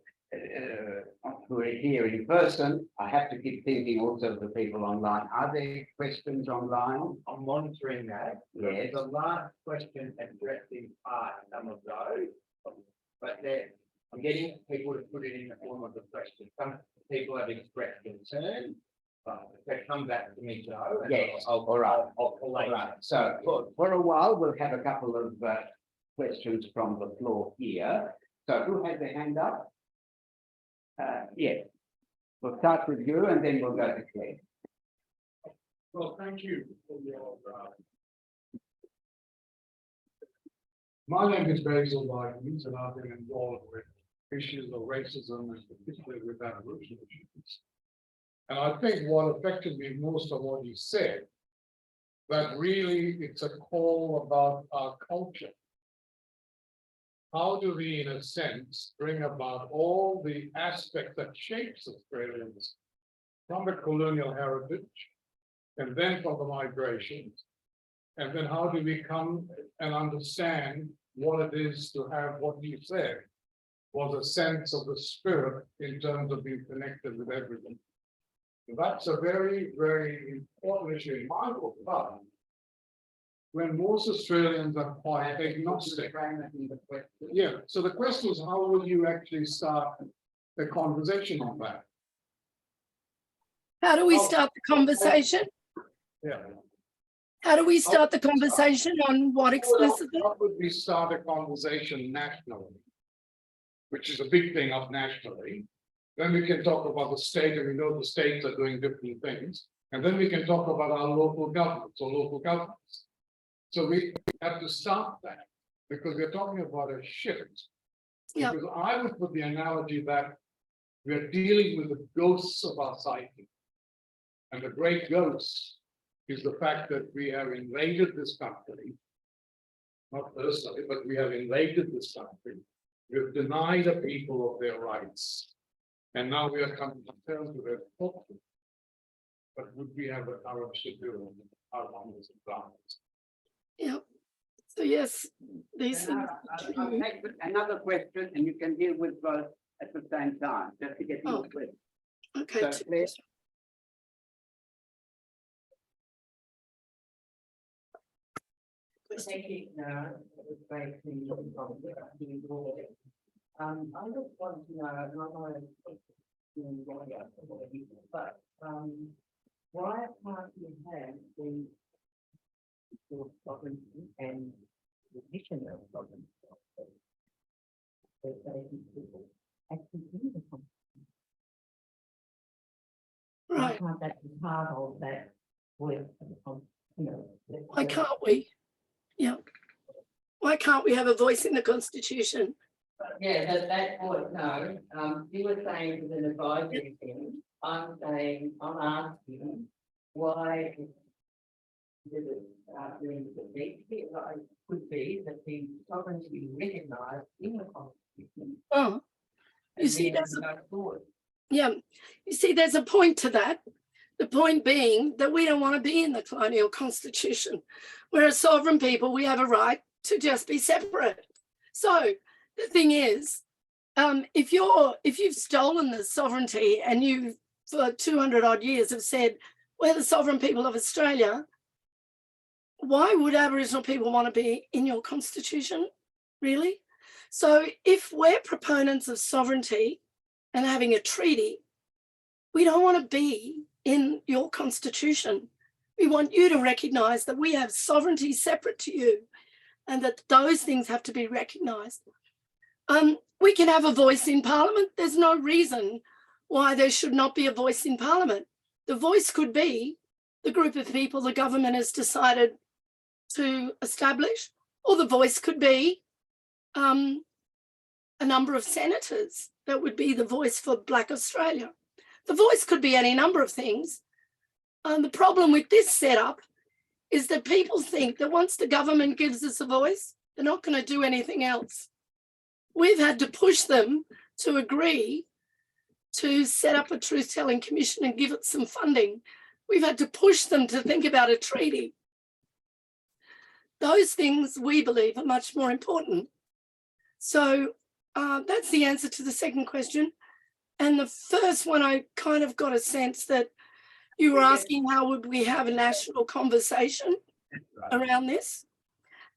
who are here in person, I have to keep thinking also of the people online. Are there questions online? I'm monitoring that. Yes. The last question addressed in part some of those, but I'm getting people to put it in the form of the question. Some people have expressed concern, but if they come back to me, Joe, Yes. I'll collate. All right. So for a while, we'll have a couple of questions from the floor here. So who has their hand up? Yes. We'll start with you and then we'll go to Claire. Well, thank you for your. My name is Basil Lyons, and I've been involved with issues of racism, and particularly with Aboriginal issues. And I think what affected me most of what you said, that really it's a call about our culture. How do we, in a sense, bring about all the aspects that shapes Australians from the colonial heritage, and then from the migrations, and then how do we come and understand what it is to have what you said was a sense of the spirit in terms of being connected with everything. That's a very, very important issue in my book, but when most Australians are quite agnostic. Yeah, so the question is, how will you actually start the conversation on that? How do we start the conversation? Yeah. How do we start the conversation on what explicitly? How would we start a conversation nationally? Which is a big thing up nationally. Then we can talk about the state, and we know the states are doing different things. And then we can talk about our local governments or local governments. So we have to start that because we're talking about a shift. Yeah. Because I would put the analogy that we're dealing with the ghosts of our psyche. And the great ghost is the fact that we have invaded this country, not personally, but we have invaded this country. We've denied the people of their rights. And now we are coming to terms with their culture. but would we have a currency bill? How long is it done? Yeah. So yes, these things. I'll take another question and you can deal with both at the same time, just to get your question. Okay. So, Claire? Thank you. It was great to you. I just want to know, and I know but why can't you have the sovereignty and the mission of sovereignty? Actually, in the Constitution. Why Right. can't that be part of that work? Why can't we? Yeah. Why can't we have a voice in the Constitution? Yeah, that point, no, you were saying with an advisory thing, I'm saying, I'm asking why did it during the debate, it could be that the sovereignty recognised in the Constitution. Oh, you and see, then that's go forward. yeah. You see, there's a point to that. The point being that we don't want to be in the colonial constitution. We're a sovereign people. We have a right to just be separate. So the thing is, if you've stolen the sovereignty and you for 200 odd years have said we're the sovereign people of Australia, why would Aboriginal people want to be in your constitution, really? So if we're proponents of sovereignty and having a treaty, we don't want to be in your constitution. We want you to recognise that we have sovereignty separate to you and that those things have to be recognised. We can have a voice in Parliament. There's no reason why there should not be a voice in Parliament. The voice could be the group of people the government has decided to establish, or the voice could be a number of senators that would be the voice for Black Australia. The voice could be any number of things. The problem with this setup is that people think that once the government gives us a voice, they're not going to do anything else. We've had to push them to agree to set up a truth-telling commission and give it some funding. We've had to push them to think about a treaty. Those things, we believe, are much more important. So that's the answer to the second question. And the first one, I kind of got a sense that you were asking how would we have a national conversation around this?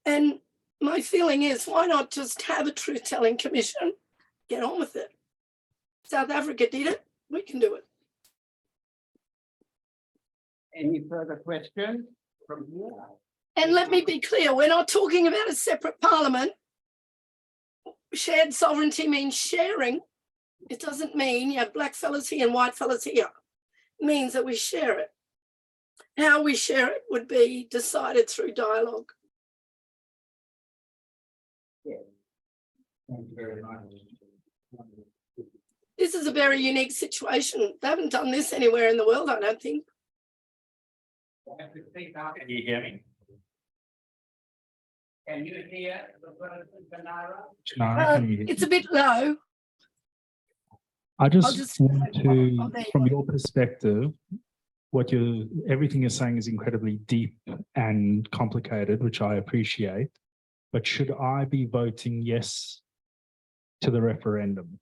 And my feeling is, why not just have a truth-telling commission, get on with it? South Africa did it, we can do it. Any further questions from here? And let me be clear, we're not talking about a separate parliament. Shared sovereignty means sharing. It doesn't mean you have black fellas here and white fellas here. It means that we share it. How we share it would be decided through dialogue. Thank you very much. This is a very unique situation. They haven't done this anywhere in the world, I don't think. Can you hear me? Can you hear the person, Tjanara? Can you hear It's a bit low. I just just- want Oh, to, there you from go. your perspective, everything you're saying is incredibly deep and complicated, which I appreciate. But should I be voting yes to the referendum?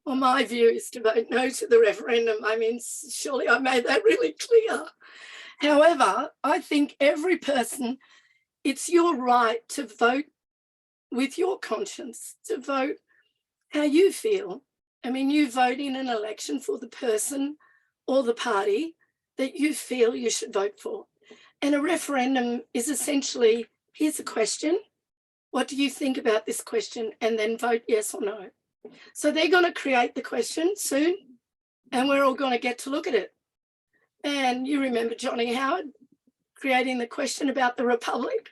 Well, my view is to vote no to the referendum. I mean, surely I made that really clear. However, I think every person, it's your right to vote with your conscience, to vote how you feel. I mean, you vote in an election for the person or the party that you feel you should vote for. And a referendum is essentially, here's a question. What do you think about this question? And then vote yes or no. So they're going to create the question soon, and we're all going to get to look at it. And you remember Johnny Howard creating the question about the Republic.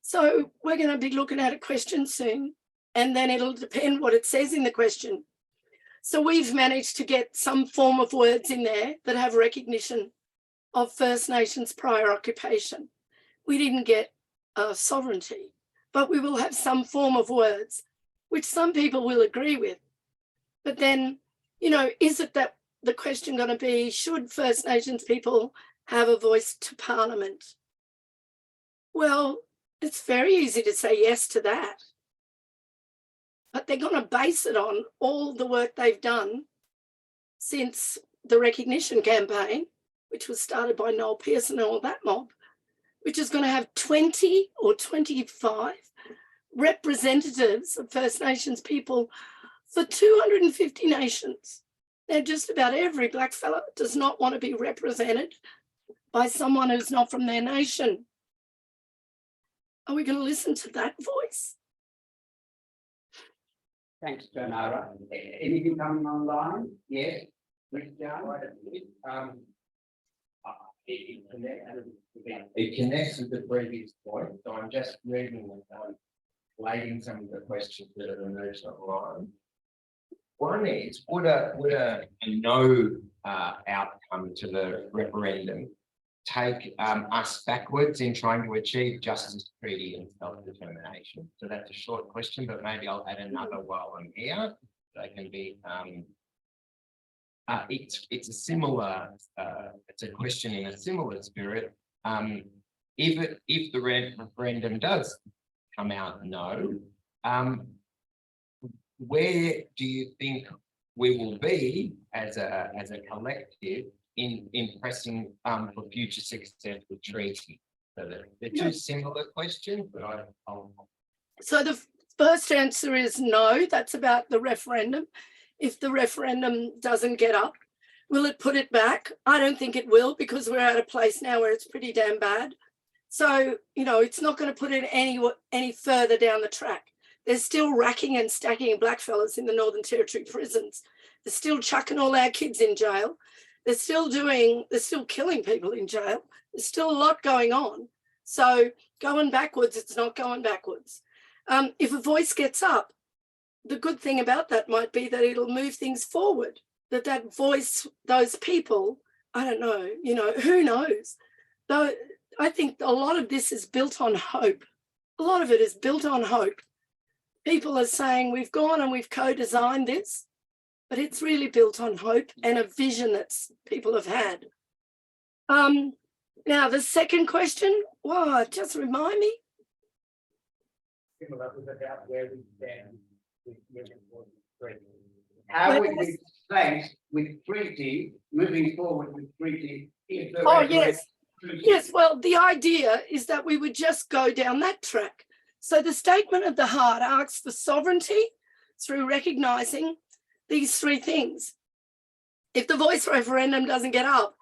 So we're going to be looking at a question soon, and then it'll depend what it says in the question. So we've managed to get some form of words in there that have recognition of First Nations prior occupation. We didn't get sovereignty, but we will have some form of words which some people will agree with. But then, you know, is it that the question going to be, should First Nations people have a voice to Parliament? Well, it's very easy to say yes to that. But they're going to base it on all the work they've done since the recognition campaign, which was started by Noel Pearson and all that mob, which is going to have 20 or 25 representatives of First Nations people for 250 nations. Now, just about every blackfella does not want to be represented by someone who's not from their nation. Are we going to listen to that voice? Thanks, Tjanara. Anything coming online? Yes. It connects with the previous point, so I'm just reading laying some of the questions that have emerged online. One is, would a no outcome to the referendum take us backwards in trying to achieve justice, treaty and self-determination? So that's a short question, but maybe I'll add another while I'm here. They can be it's a similar it's a question in a similar spirit. If the referendum does come out no, where do you think we will be as a collective in pressing for future success with treaty? So they're two similar questions, but I'll... So the first answer is no. That's about the referendum. If the referendum doesn't get up, will it put it back? I don't think it will, because we're at a place now where it's pretty damn bad. So, you know, it's not going to put it any further down the track. They're still racking and stacking blackfellas in the Northern Territory prisons. They're still chucking all our kids in jail. They're still killing people in jail. There's still a lot going on. So going backwards, it's not going backwards. If a voice gets up, the good thing about that might be that it'll move things forward, that voice, those people, I don't know, you know, who knows? Though I think a lot of this is built on hope. A lot of it is built on hope. People are saying we've gone and we've co-designed this, but it's really built on hope and a vision that people have had. Now, the second question, just remind me. That was about where we stand. How would we place with treaty, moving forward with treaty? Yes, well, the idea is that we would just go down that track. So the statement of the heart asks for sovereignty through recognising these three things. If the voice referendum doesn't get up,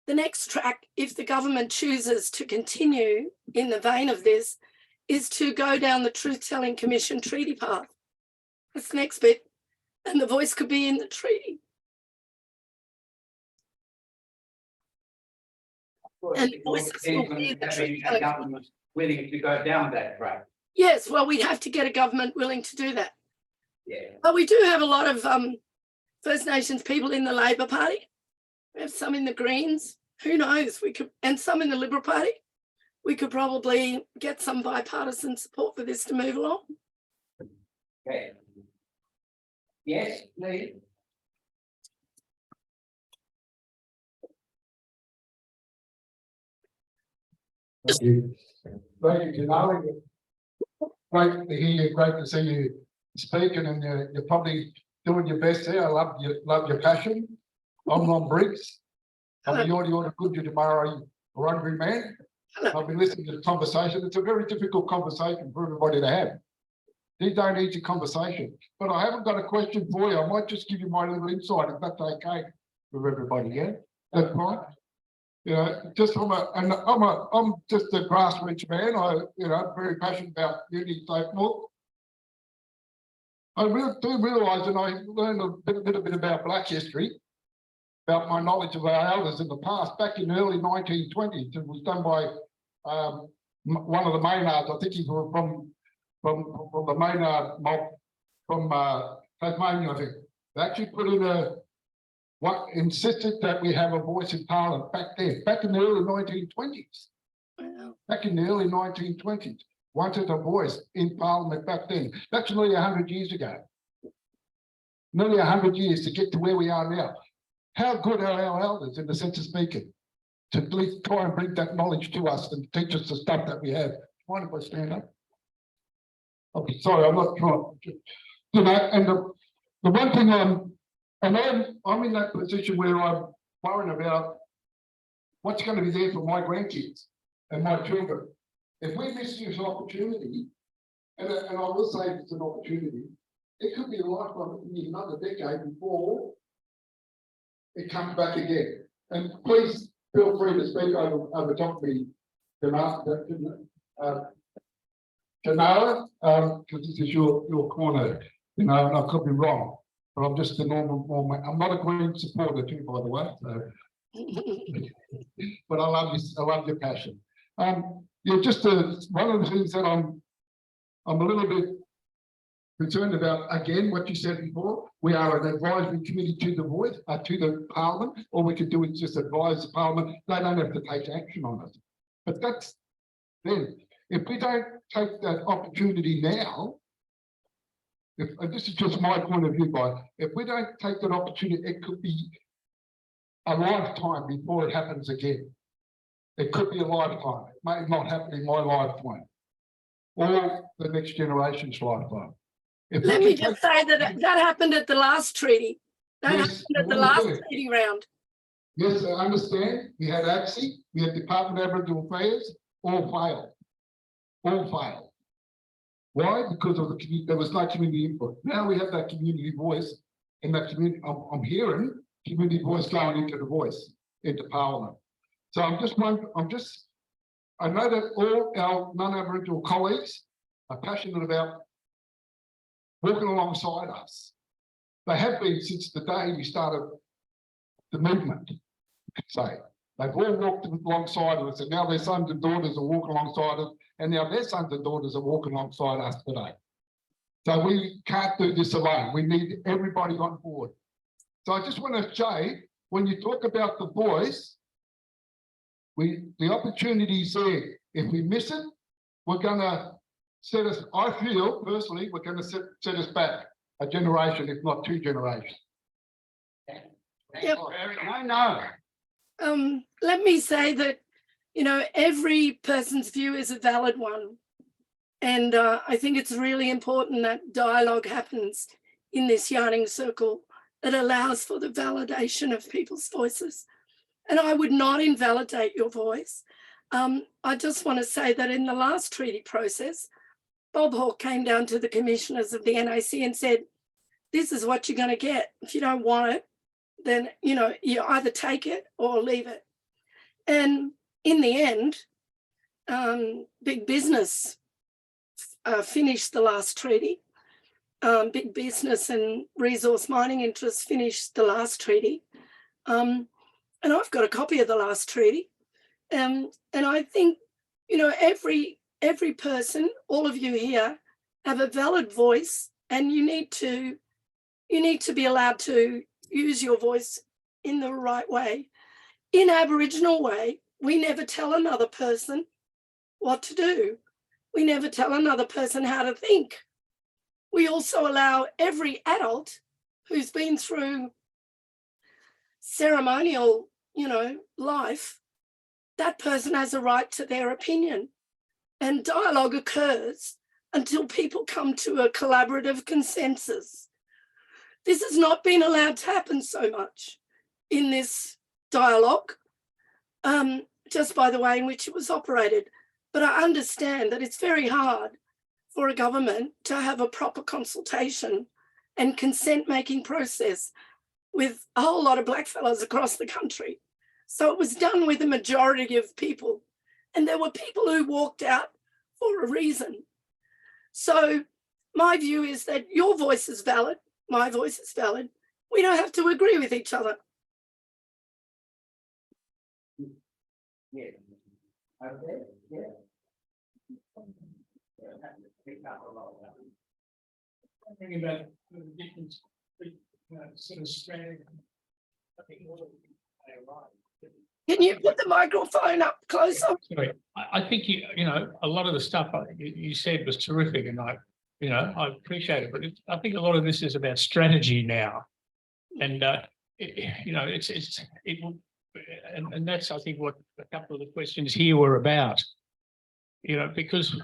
the next track, if the government chooses to continue in the vein of this, is to go down the Truth-Telling Commission treaty path. That's the next bit. And the voice could be in the treaty. And the voices will be in the Truth-Telling government willing to go down that track. Yes, well, we'd have to get a government willing to do that. Yeah. But we do have a lot of First Nations people in the Labor Party. We have some in the Greens. Who knows? We could, and some in the Liberal Party. We could probably get some bipartisan support for this to move along. Okay. Yes, please. Thank you. Thank you, Tjanara. Great to hear you, great to see you speaking, and you're probably doing your best there. I love your passion. I'm Ron Briggs. I'm the audio good you tomorrow, Rotary man. I've been listening to the conversation. It's a very difficult conversation for everybody to have. These don't easy conversation. But I haven't got a question for you. I might just give you my little insight, if that's okay with everybody, yeah? That's fine. You know, just I'm just a grassroots man. Very passionate about unity and so forth. I really do realise, and I learned a little bit about Black history, about my knowledge of our elders in the past. Back in the early 1920s, it was done by one of the Maynards. I think he's from the Maynard mob from Tasmania. I think they actually put in what insisted that we have a voice in Parliament back then, back in the early 1920s. Wow. Back in the early 1920s, wanted a voice in Parliament back then. That's nearly 100 years ago. Nearly 100 years to get to where we are now. how good are our elders in the sense of speaking? To at least try and bring that knowledge to us and teach us the stuff that we have. Mind if I stand up? Okay, sorry, I'm not trying. You know, and the one thing I'm in that position where I'm worrying about what's going to be there for my grandkids and my children. If we miss this opportunity, and I will say it's an opportunity, it could be a lifetime, it could be another decade before it comes back again. And please feel free to speak over top of me, Tjanara, because this is your corner, you know, and I could be wrong, but I'm just a normal man. I'm not a Green supporter too, by the way. So. But I love your passion. Yeah, just one of the things that I'm a little bit concerned about, again, what you said before, we are an advisory committee to the voice, to the Parliament. All we can do is just advise the Parliament. They don't have to take action on it. But that's then, if we don't take that opportunity now, and this is just my point of view, if we don't take that opportunity, it could be a lifetime before it happens again. It could be a lifetime. It may not happen in my lifetime or the next generation's lifetime. Let me just say that that happened at the last treaty. That happened at the last treaty round. Yes, I understand. We had ACSI, we had Department of Aboriginal Affairs, all failed. All failed. Why? Because of there was no community input. Now we have that community voice, and that community. I'm hearing community voice going into the voice into Parliament. So I know that all our non-Aboriginal colleagues are passionate about walking alongside us. They have been since the day we started the movement. Say they've all walked alongside us, and now their sons and daughters are walking alongside us, and now their sons and daughters are walking alongside us today. So we can't do this alone. We need everybody on board. So I just want to say, when you talk about the voice, the opportunity is there. If we miss it, we're going to set us, I feel personally, we're going to set us back a generation, if not two generations. Yep. No. Let me say that, you know, every person's view is a valid one. And I think it's really important that dialogue happens in this yarning circle that allows for the validation of people's voices. And I would not invalidate your voice. I just want to say that in the last treaty process, Bob Hawke came down to the commissioners of the NAC and said, this is what you're going to get. If you don't want it, then, you know, you either take it or leave it. And in the end, big business finished the last treaty. Big business and resource mining interests finished the last treaty. And I've got a copy of the last treaty. And I think, you know, every person, all of you here, have a valid voice, and you need to be allowed to use your voice in the right way. In Aboriginal way, we never tell another person what to do. We never tell another person how to think. We also allow every adult who's been through ceremonial, you know, life, that person has a right to their opinion. And dialogue occurs until people come to a collaborative consensus. This has not been allowed to happen so much in this dialogue, just by the way in which it was operated. But I understand that it's very hard for a government to have a proper consultation and consent-making process with a whole lot of blackfellas across the country. So it was done with a majority of people. And there were people who walked out for a reason. So my view is that your voice is valid, my voice is valid. We don't have to agree with each other. Yeah. Okay. Yeah. Thinking about the difference sort of spread. I think all of Can you put the microphone up closer? Sorry, I think you know a lot of the stuff you said was terrific, and I appreciate it. But I think a lot of this is about strategy now, and you know, it will, and that's, I think, what a couple of the questions here were about. You know, because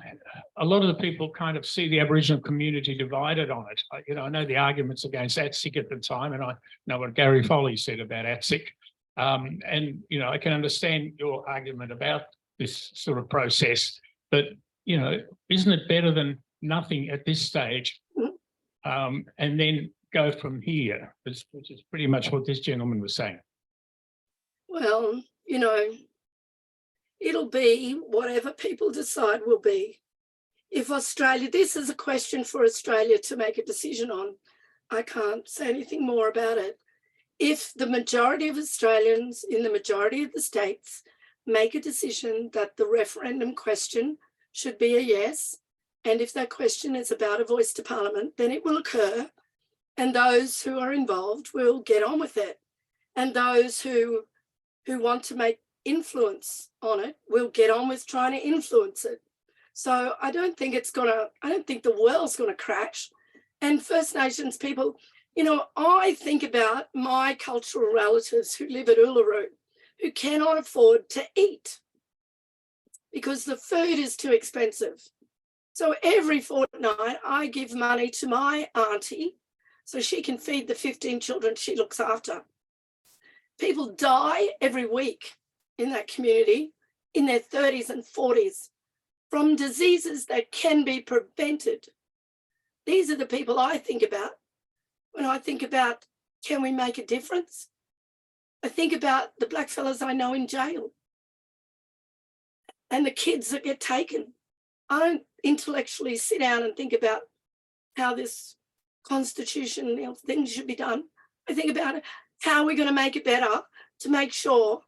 a lot of the people kind of see the Aboriginal community divided on it. You know, I know the arguments against ATSIC at the time, and I know what Gary Foley said about ATSIC. And, you know, I can understand your argument about this sort of process, but, you know, isn't it better than nothing at this stage? And then go from here, which is pretty much what this gentleman was saying. Well, you know, it'll be whatever people decide will be. If Australia, this is a question for Australia to make a decision on. I can't say anything more about it. If the majority of Australians in the majority of the states make a decision that the referendum question should be a yes, and if that question is about a voice to Parliament, then it will occur, and those who are involved will get on with it. And those who want to make influence on it will get on with trying to influence it. So I don't think the world's gonna crash. And First Nations people, you know, I think about my cultural relatives who live at Uluru, who cannot afford to eat because the food is too expensive. So every fortnight I give money to my auntie so she can feed the 15 children she looks after. People die every week in that community in their 30s and 40s from diseases that can be prevented. These are the people I think about when I think about, can we make a difference? I think about the blackfellas I know in jail and the kids that get taken. I don't intellectually sit down and think about how this constitutional thing should be done. I think about how we're going to make it better to make sure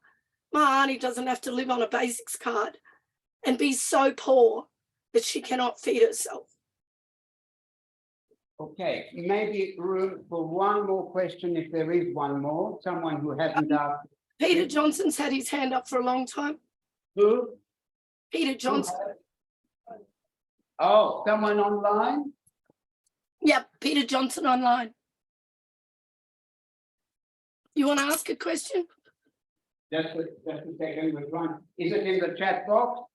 my auntie doesn't have to live on a basics card and be so poor that she cannot feed herself. Okay, maybe room for one more question if there is one more, someone who hasn't asked. Peter Johnson's had his hand up for a long time. Who? Peter Johnson. Oh, someone online? Yep, Peter Johnson online. You want to ask a question? Just a second, we're trying. Is it in the chat box?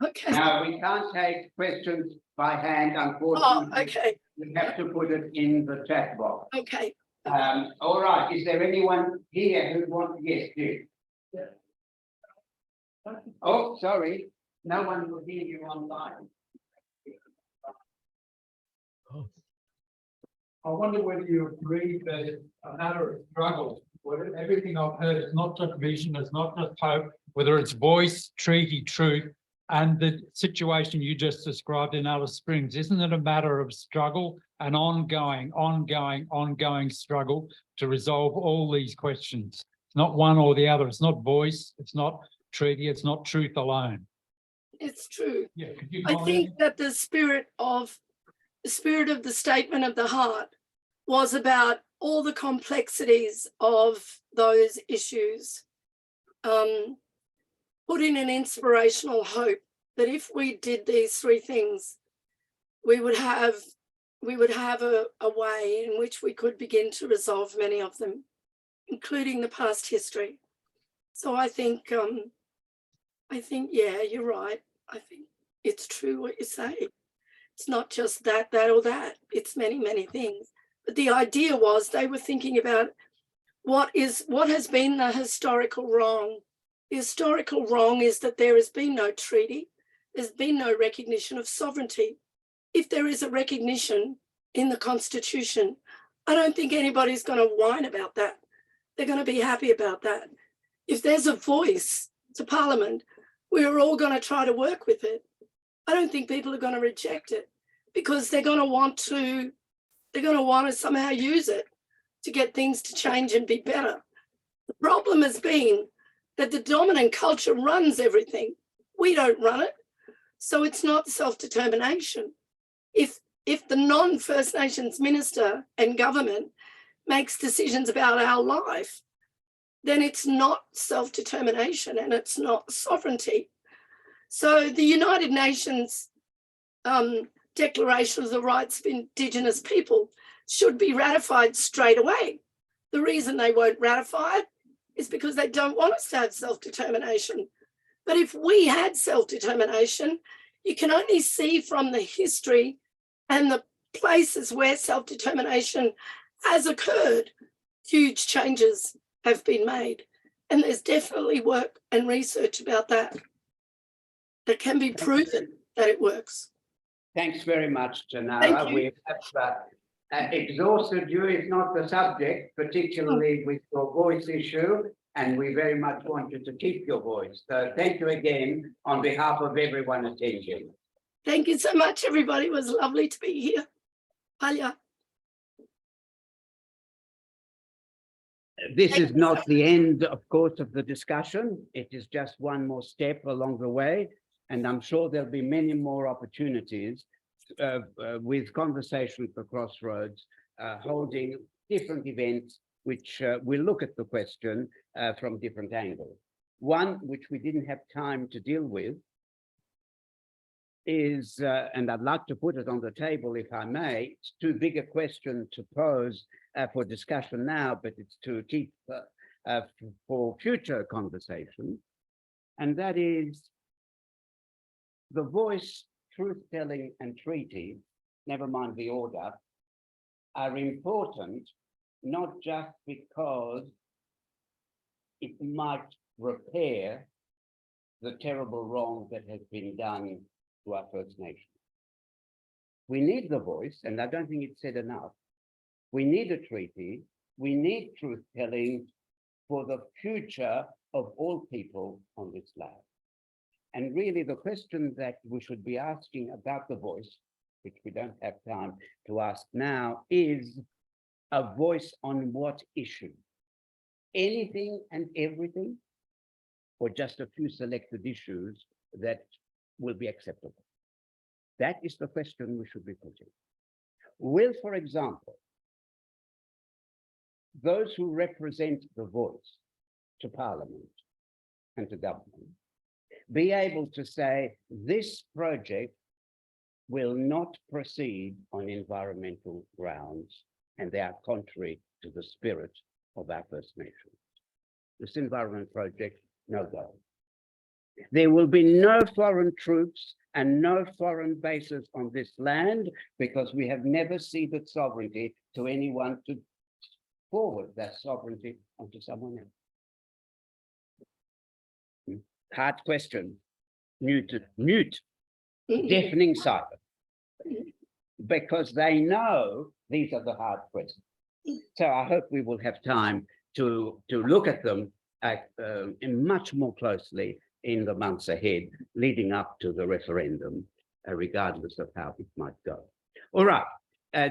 Okay. No, we can't take questions by hand, unfortunately. Oh, okay. We have to put it in the chat box. Okay. All right, is there anyone here who wants, yes, do? Oh, sorry, no one will hear you online. I wonder whether you agree that it's a matter of struggle, whether everything I've heard is not just vision, it's not just hope, whether it's voice, treaty, truth, and the situation you just described in Alice Springs. Isn't it a matter of struggle, an ongoing struggle to resolve all these questions? It's not one or the other. It's not voice, it's not treaty, it's not truth alone. It's true. Yeah, could you I comment? think that the spirit of the statement of the heart was about all the complexities of those issues, putting an inspirational hope that if we did these three things, we would have a way in which we could begin to resolve many of them, including the past history. So I think, yeah, you're right. I think it's true what you say. It's not just that or that. It's many, many things. But the idea was they were thinking about what has been the historical wrong. The historical wrong is that there has been no treaty. There's been no recognition of sovereignty. If there is a recognition in the Constitution, I don't think anybody's going to whine about that. They're going to be happy about that. If there's a voice to Parliament, we're all going to try to work with it. I don't think people are going to reject it because they're going to want to somehow use it to get things to change and be better. The problem has been that the dominant culture runs everything. We don't run it. So it's not self-determination. If the non-First Nations minister and government makes decisions about our life, then it's not self-determination and it's not sovereignty. So the United Nations Declaration of the Rights of Indigenous People should be ratified straight away. The reason they won't ratify it is because they don't want us to have self-determination. But if we had self-determination, you can only see from the history and the places where self-determination has occurred, huge changes have been made. And there's definitely work and research about that that can be proven that it works. Thanks very much, Thank Tjanara. you. We have exhausted you, if not the subject, particularly with your voice issue, and we very much want you to keep your voice. So thank you again on behalf of everyone attending. Thank you so much, everybody. It was lovely to be here. Palia. This is not the end, of course, of the discussion. It is just one more step along the way. And I'm sure there'll be many more opportunities with Conversation for Crossroads, holding different events which will look at the question from different angles. One which we didn't have time to deal with is, and I'd like to put it on the table if I may, it's too big a question to pose for discussion now, but it's to keep for future conversation. And that is the voice, truth-telling and treaty, never mind the order, are important, not just because it might repair the terrible wrong that has been done to our First Nations. We need the voice, and I don't think it's said enough. We need a treaty, we need truth-telling for the future of all people on this land. And really the question that we should be asking about the voice, which we don't have time to ask now, is a voice on what issue? Anything and everything, or just a few selected issues that will be acceptable? That is the question we should be putting. Will, for example, those who represent the voice to Parliament and to government be able to say, this project will not proceed on environmental grounds, and they are contrary to the spirit of our First Nations. This environment project, no go. There will be no foreign troops and no foreign bases on this land because we have never ceded sovereignty to anyone to forward that sovereignty onto someone else. Hard question, mute, deafening silence, because they know these are the hard questions. So I hope we will have time to look at them much more closely in the months ahead, leading up to the referendum, regardless of how it might go. All right,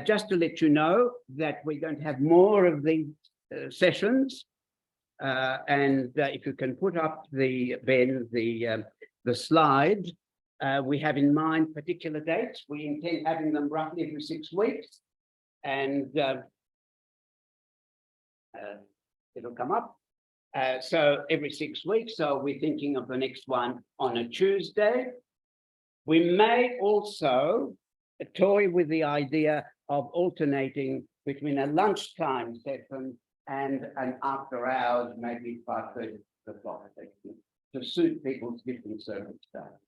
just to let you know that we're going to have more of these sessions. And if you can put up the slide, we have in mind particular dates. We intend having them roughly every 6 weeks, and it'll come up. So every 6 weeks. So we're thinking of the next one on a Tuesday. We may also toy with the idea of alternating between a lunchtime session and an after hours, maybe 5:30 to suit people's different circumstances.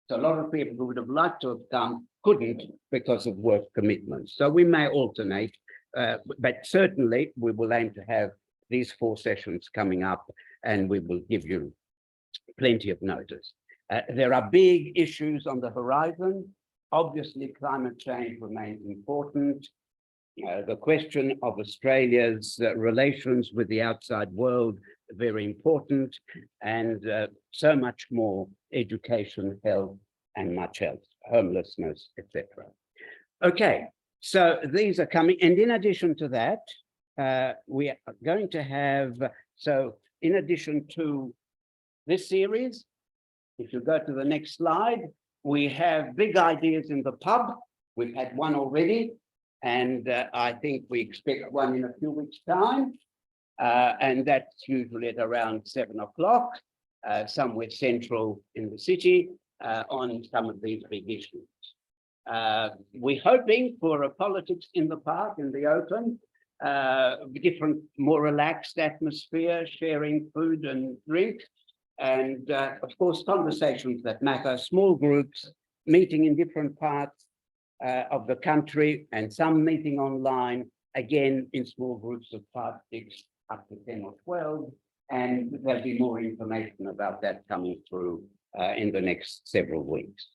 So a lot of people who would have liked to have come couldn't because of work commitments. So we may alternate, but certainly we will aim to have these 4 sessions coming up, and we will give you plenty of notice. There are big issues on the horizon. Obviously, climate change remains important. The question of Australia's relations with the outside world, very important, and so much more: education, health, and much else, homelessness, etc. Okay, so these are coming, and in addition to that, we are going to have, so in addition to this series, if you go to the next slide, we have big ideas in the pub. We've had one already, and I think we expect one in a few weeks' time, and that's usually at around 7 o'clock, somewhere central in the city, on some of these big issues. We're hoping for a politics in the park, in the open, different, more relaxed atmosphere, sharing food and drink, and of course, conversations that matter, small groups, meeting in different parts of the country, and some meeting online, again, in small groups of 5, 6, up to 10 or 12, and there'll be more information about that coming through in the next several weeks.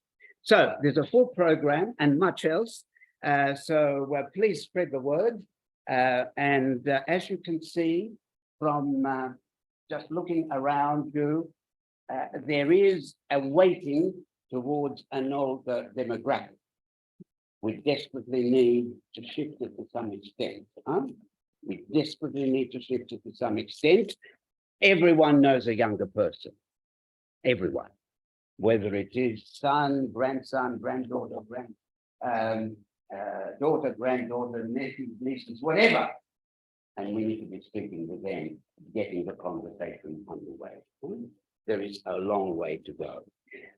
So there's a full program and much else. So please spread the word. And as you can see from just looking around you, there is a weighting towards an older demographic. We desperately need to shift it to some extent. We desperately need to shift it to some extent. Everyone knows a younger person. Everyone. Whether it is son, grandson, granddaughter, daughter, granddaughter, nephews, nieces, whatever. And we need to be speaking with them, getting the conversation underway. There is a long way to go.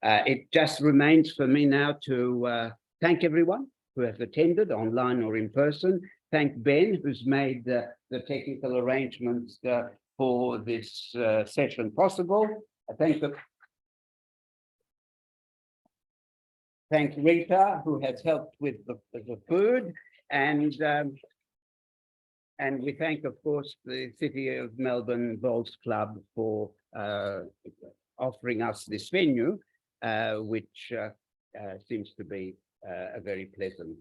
It just remains for me now to thank everyone who has attended online or in person. Thank Ben, who's made the technical arrangements for this session possible. Thank Rita, who has helped with the food, and we thank, of course, the City of Melbourne Bowls Club for offering us this venue, which seems to be a very pleasant,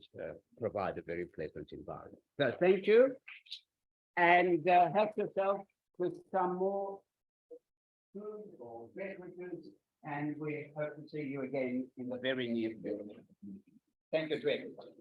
provide a very pleasant environment. So thank you, and help yourself with some more food or beverages. And we hope to see you again in the very near future. Thank you to everyone.